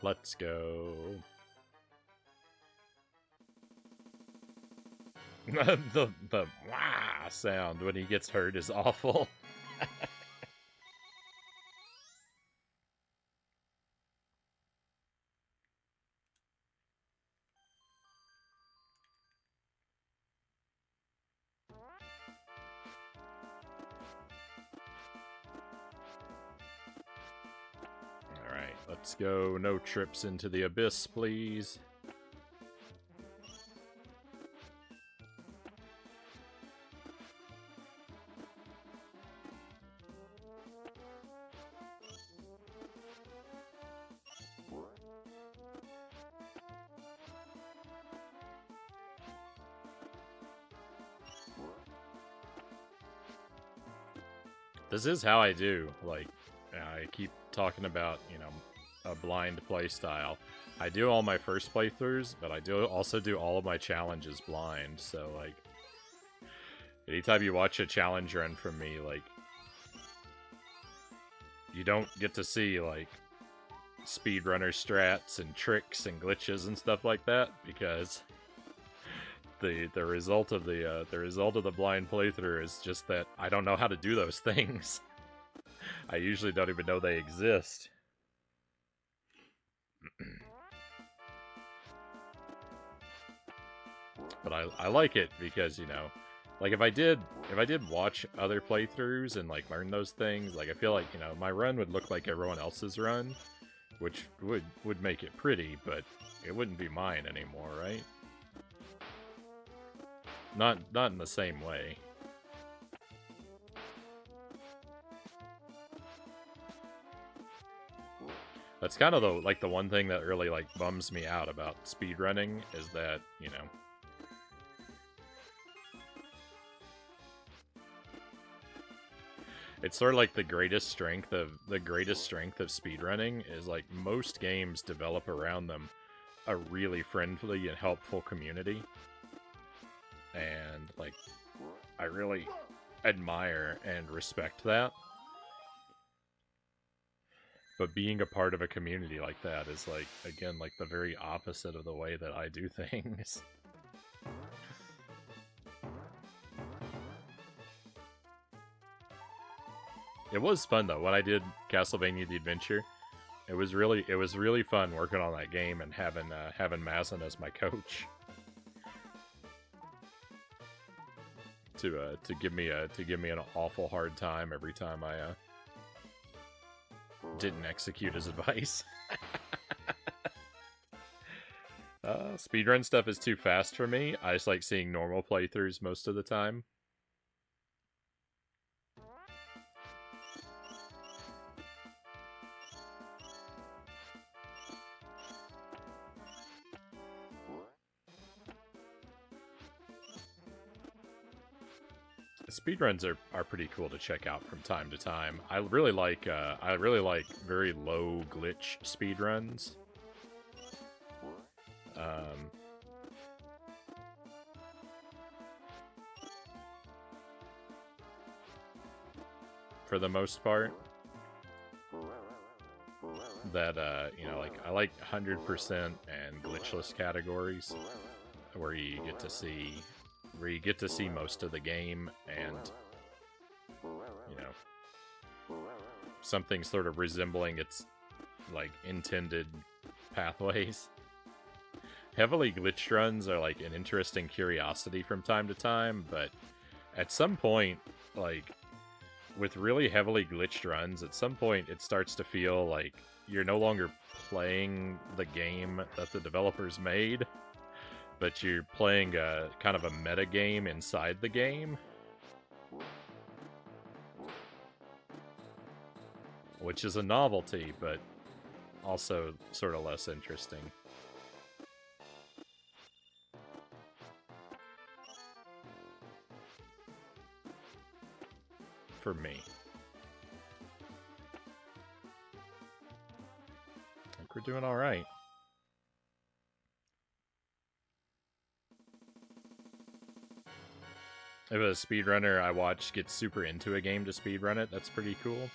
Let's go. the wah sound when he gets hurt is awful. Alright, let's go. No trips into the abyss, please. This is how I do. Like, I keep talking about, you know, a blind play style. I do all my first playthroughs, but I also do all of my challenges blind. So, like, Anytime you watch a challenge run from me, like, you don't get to see, like, speedrunner strats and tricks and glitches and stuff like that, because the result of the blind playthrough is just that I don't know how to do those things. I usually don't even know they exist. But I like it because, you know, like if I did watch other playthroughs and like learn those things, like I feel like, you know, my run would look like everyone else's run, which would make it pretty, but it wouldn't be mine anymore, right? Not in the same way. That's kind of the one thing that really like bums me out about speedrunning is that, you know, it's sort of like the greatest strength of speedrunning is like most games develop around them a really friendly and helpful community. And like I really admire and respect that. But being a part of a community like that is like, again, like the very opposite of the way that I do things. It was fun though. When I did Castlevania: The Adventure, it was really fun working on that game and having Mazin as my coach to give me an awful hard time every time I didn't execute his advice. Speedrun stuff is too fast for me. I just like seeing normal playthroughs most of the time. Speedruns are pretty cool to check out from time to time. I really like very low glitch speedruns. For the most part, that you know, like I like 100% and glitchless categories where you get to see most of the game and, you know, something sort of resembling its like intended pathways. Heavily glitched runs are like an interesting curiosity from time to time, but at some point, like with really heavily glitched runs, at some point it starts to feel like you're no longer playing the game that the developers made, but you're playing a kind of a meta game inside the game, which is a novelty, but also sort of less interesting. For me. I think we're doing all right. If a speedrunner I watch gets super into a game to speedrun it, that's pretty cool.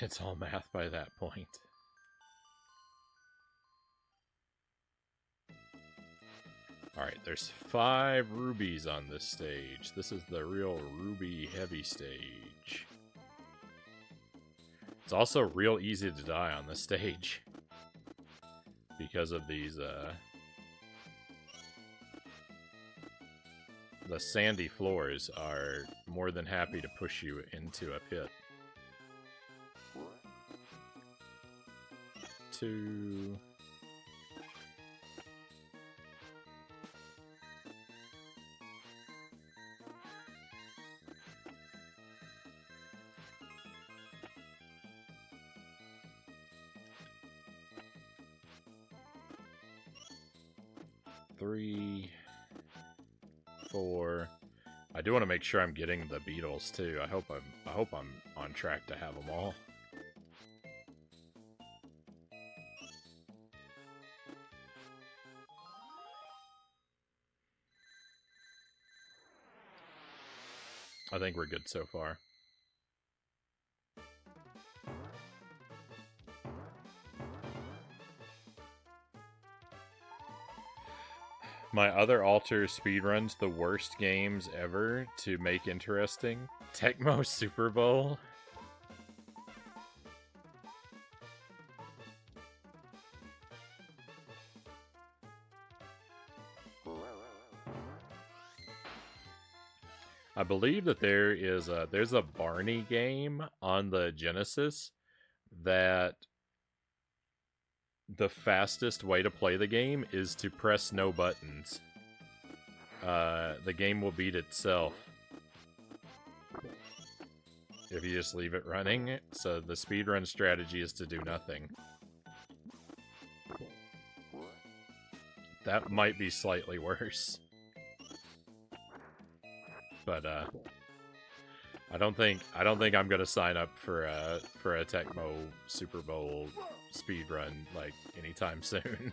It's all math by that point. Alright, there's 5 rubies on this stage. This is the real ruby heavy stage. It's also real easy to die on this stage because of these, the sandy floors are more than happy to push you into a pit. 2... Three, 4. I do want to make sure I'm getting the beetles too. I hope I'm on track to have them all. I think we're good so far. My other alter speedruns the worst games ever to make interesting. Tecmo Super Bowl. I believe that there's a Barney game on the Genesis that the fastest way to play the game is to press no buttons. The game will beat itself if you just leave it running. So the speedrun strategy is to do nothing. That might be slightly worse. But I don't think I'm gonna sign up for a Tecmo Super Bowl speedrun like anytime soon.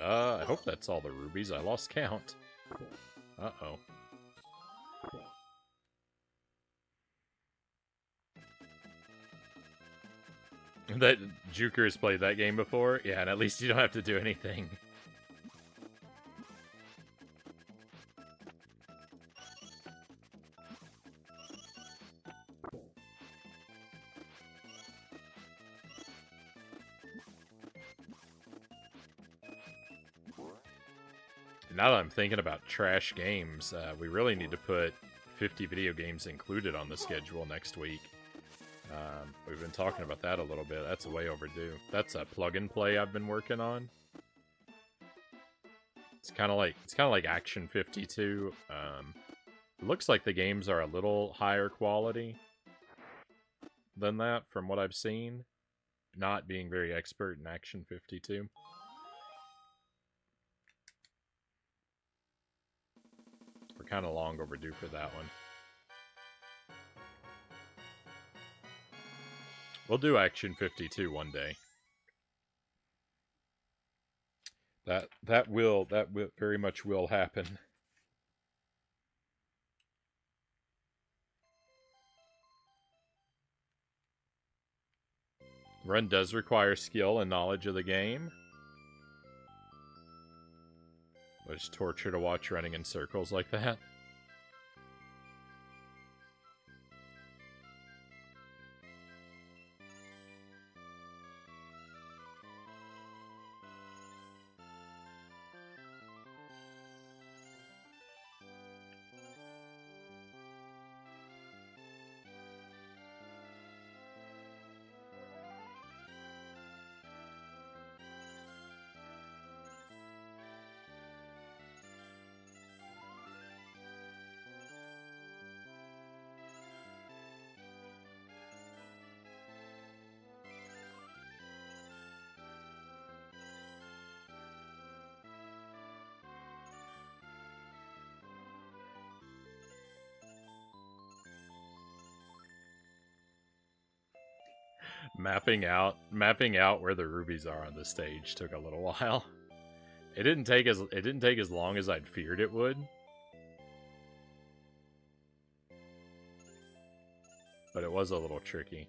I hope that's all the rubies. I lost count. Uh-oh. That Juker has played that game before? Yeah, and at least you don't have to do anything. Now that I'm thinking about trash games, we really need to put 50 video games included on the schedule next week. We've been talking about that a little bit. That's way overdue. That's a plug and play I've been working on. It's kind of like Action 52. It looks like the games are a little higher quality than that from what I've seen. Not being very expert in Action 52. We're kind of long overdue for that one. We'll do Action 52 one day. That will very much will happen. Run does require skill and knowledge of the game. But it's torture to watch running in circles like that. Mapping out where the rubies are on the stage took a little while. It didn't take as long as I'd feared it would. But it was a little tricky.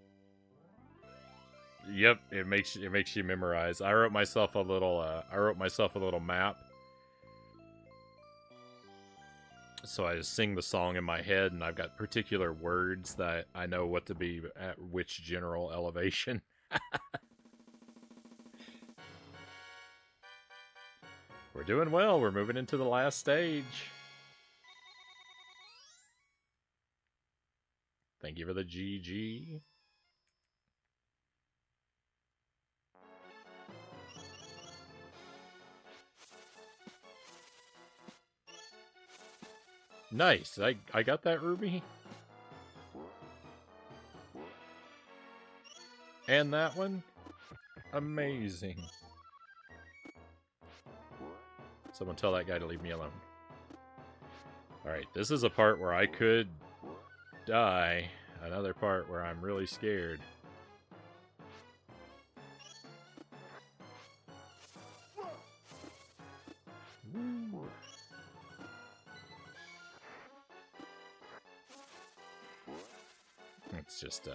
Yep, it makes you memorize. I wrote myself a little map. So I just sing the song in my head, and I've got particular words that I know what to be at which general elevation. We're doing well. We're moving into the last stage. Thank you for the GG. Nice. I got that ruby. And that one? Amazing. Someone tell that guy to leave me alone. Alright, this is a part where I could die. Another part where I'm really scared. Woo. Let's just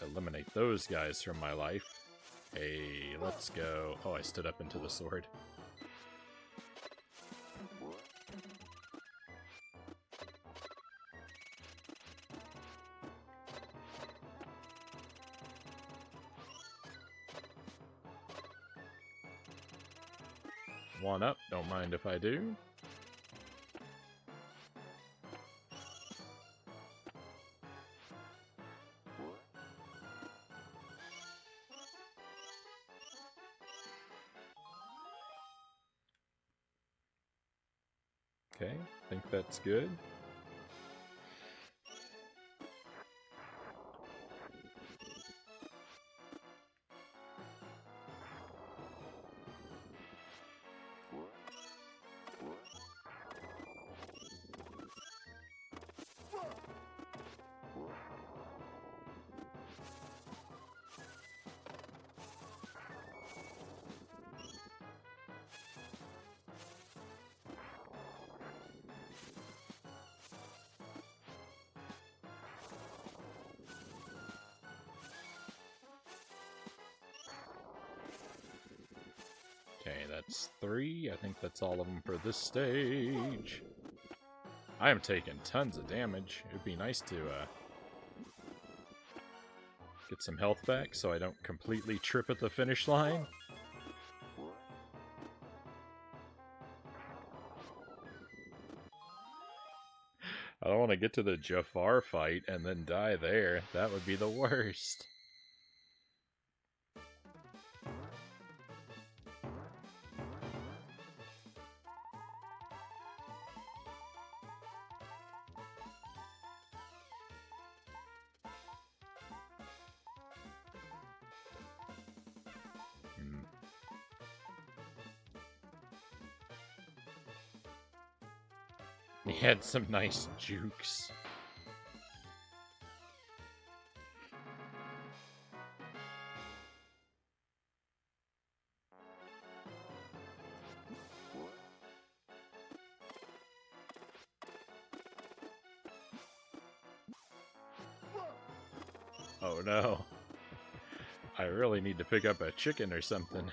eliminate those guys from my life. Hey, let's go. Oh, I stood up into the sword. One up, don't mind if I do. Okay, I think that's good. Okay, that's 3. I think that's all of them for this stage. I am taking tons of damage. It'd be nice to get some health back so I don't completely trip at the finish line. I don't want to get to the Jafar fight and then die there. That would be the worst. He had some nice jukes. Oh no. I really need to pick up a chicken or something.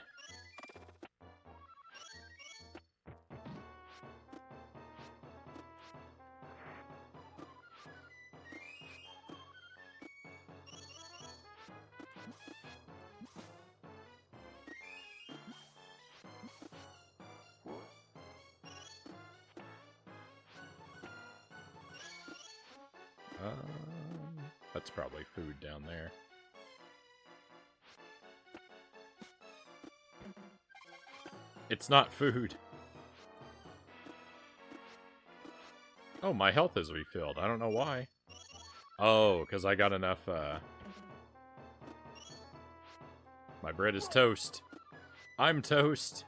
That's probably food down there. It's not food. Oh, my health is refilled. I don't know why. Oh, because I got enough, My bread is toast. I'm toast.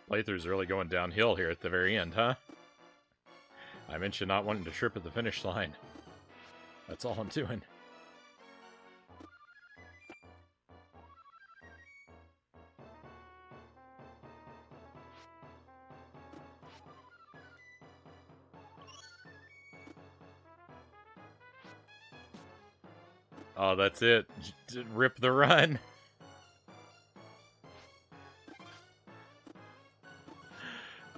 Playthrough's really going downhill here at the very end, huh? I mentioned not wanting to trip at the finish line. That's all I'm doing. Oh, that's it. Rip the run.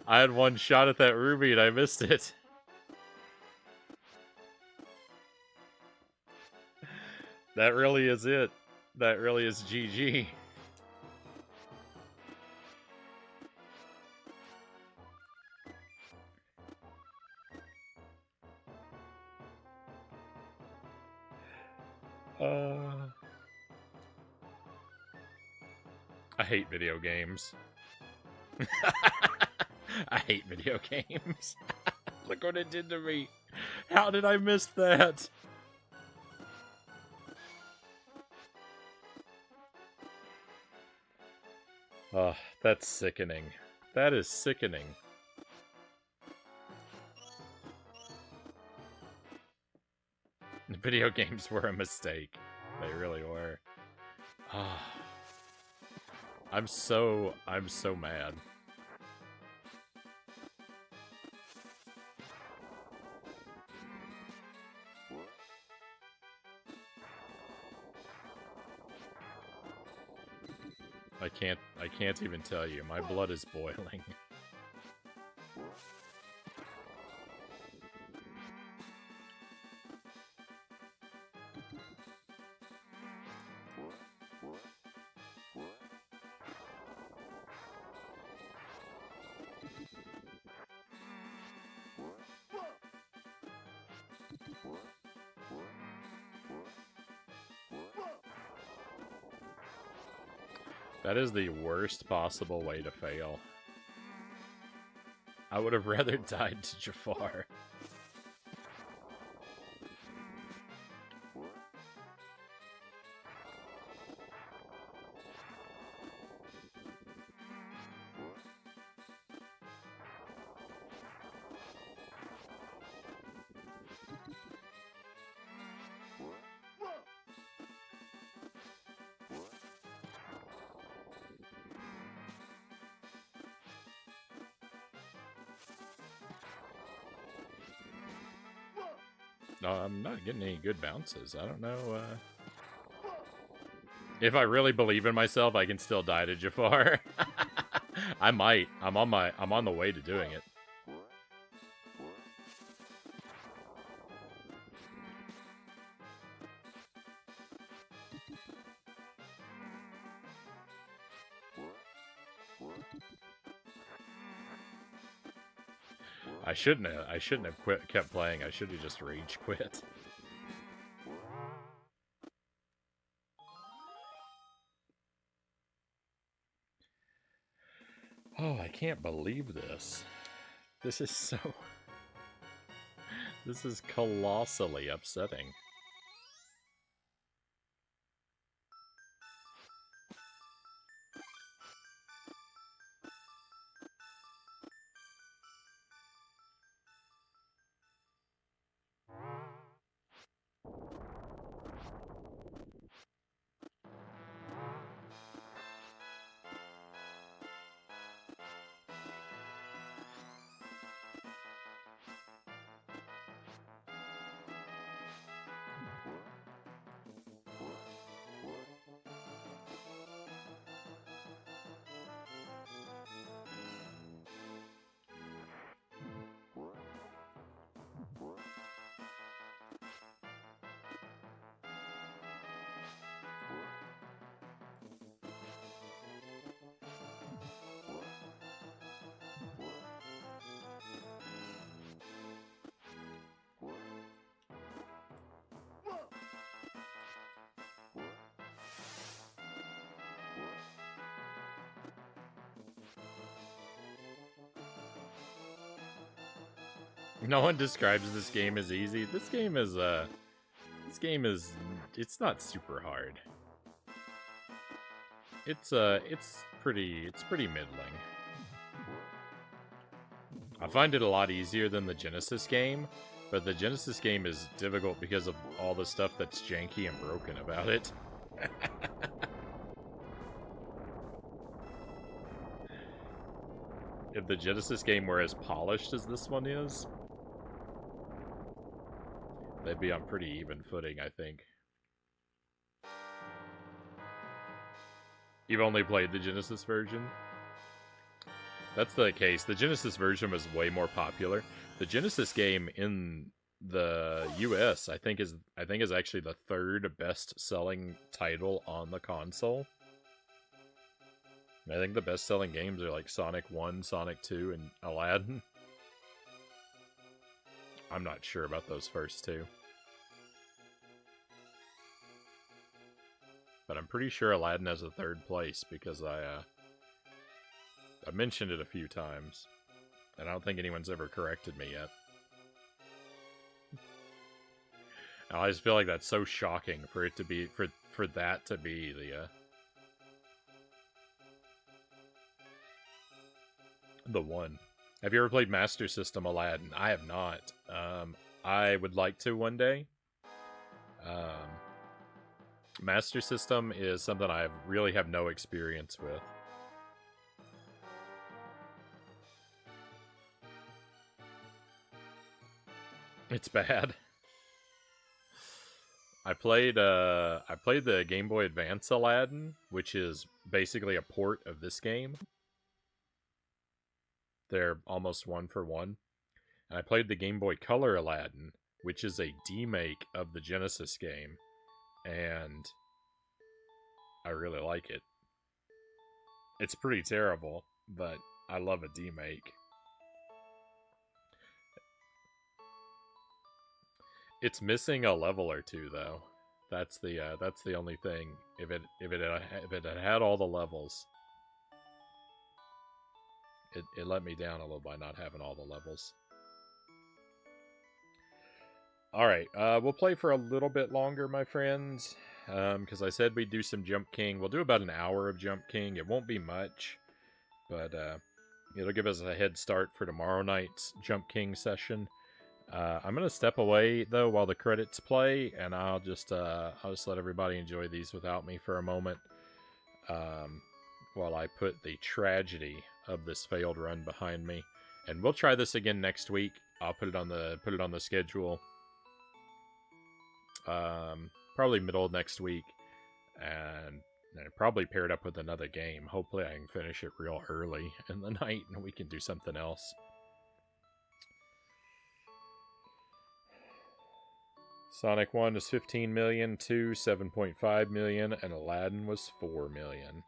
I had one shot at that ruby and I missed it. That really is it. That really is GG. I hate video games. I hate video games. Look what it did to me. How did I miss that? Oh, that's sickening. That is sickening. The video games were a mistake. They really were. Oh, I'm so mad. I can't even tell you. My blood is boiling. That is the worst possible way to fail. I would have rather died to Jafar. No, I'm not getting any good bounces. I don't know, if I really believe in myself, I can still die to Jafar. I might. I'm on the way to doing it. I shouldn't have kept playing. I should have just rage quit. Oh, I can't believe this. This is colossally upsetting. No one describes this game as easy. This game is it's not super hard. It's pretty middling. I find it a lot easier than the Genesis game, but the Genesis game is difficult because of all the stuff that's janky and broken about it. If the Genesis game were as polished as this one is, they'd be on pretty even footing, I think. You've only played the Genesis version? That's the case. The Genesis version was way more popular. The Genesis game in the US, I think is actually the third best-selling title on the console. I think the best-selling games are like Sonic 1, Sonic 2, and Aladdin. I'm not sure about those first two. but I'm pretty sure Aladdin has a third place because I mentioned it a few times, and I don't think anyone's ever corrected me yet. I just feel like that's so shocking for it to be for that to be the one. Have you ever played Master System Aladdin? I have not. I would like to one day. Master System is something I really have no experience with. It's bad. I played the Game Boy Advance Aladdin, which is basically a port of this game. They're almost one for one. And I played the Game Boy Color Aladdin, which is a demake of the Genesis game, and I really like it. It's pretty terrible, but I love a demake. It's missing a level or two, though. That's the only thing. If it had all the levels, it let me down a little by not having all the levels. All right, we'll play for a little bit longer, my friends, because I said we'd do some Jump King. We'll do about an hour of Jump King. It won't be much, but it'll give us a head start for tomorrow night's Jump King session. I'm gonna step away though while the credits play, and I'll just let everybody enjoy these without me for a moment, while I put the tragedy of this failed run behind me. And we'll try this again next week. I'll put it on the schedule. Probably middle of next week, and probably paired up with another game. Hopefully I can finish it real early in the night and we can do something else. Sonic 1 was 15 million, 2 7.5 million, and Aladdin was 4 million.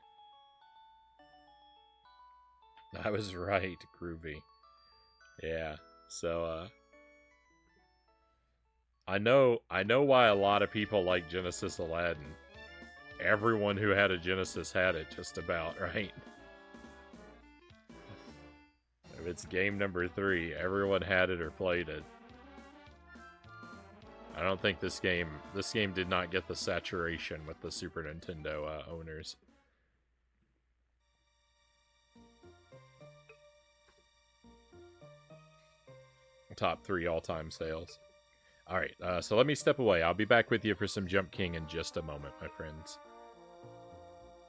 I was right, Groovy. Yeah, so I know why a lot of people like Genesis Aladdin. Everyone who had a Genesis had it, just about, right? If it's game number 3, everyone had it or played it. I don't think this game did not get the saturation with the Super Nintendo owners. Top 3 all-time sales. Alright, so let me step away. I'll be back with you for some Jump King in just a moment, my friends.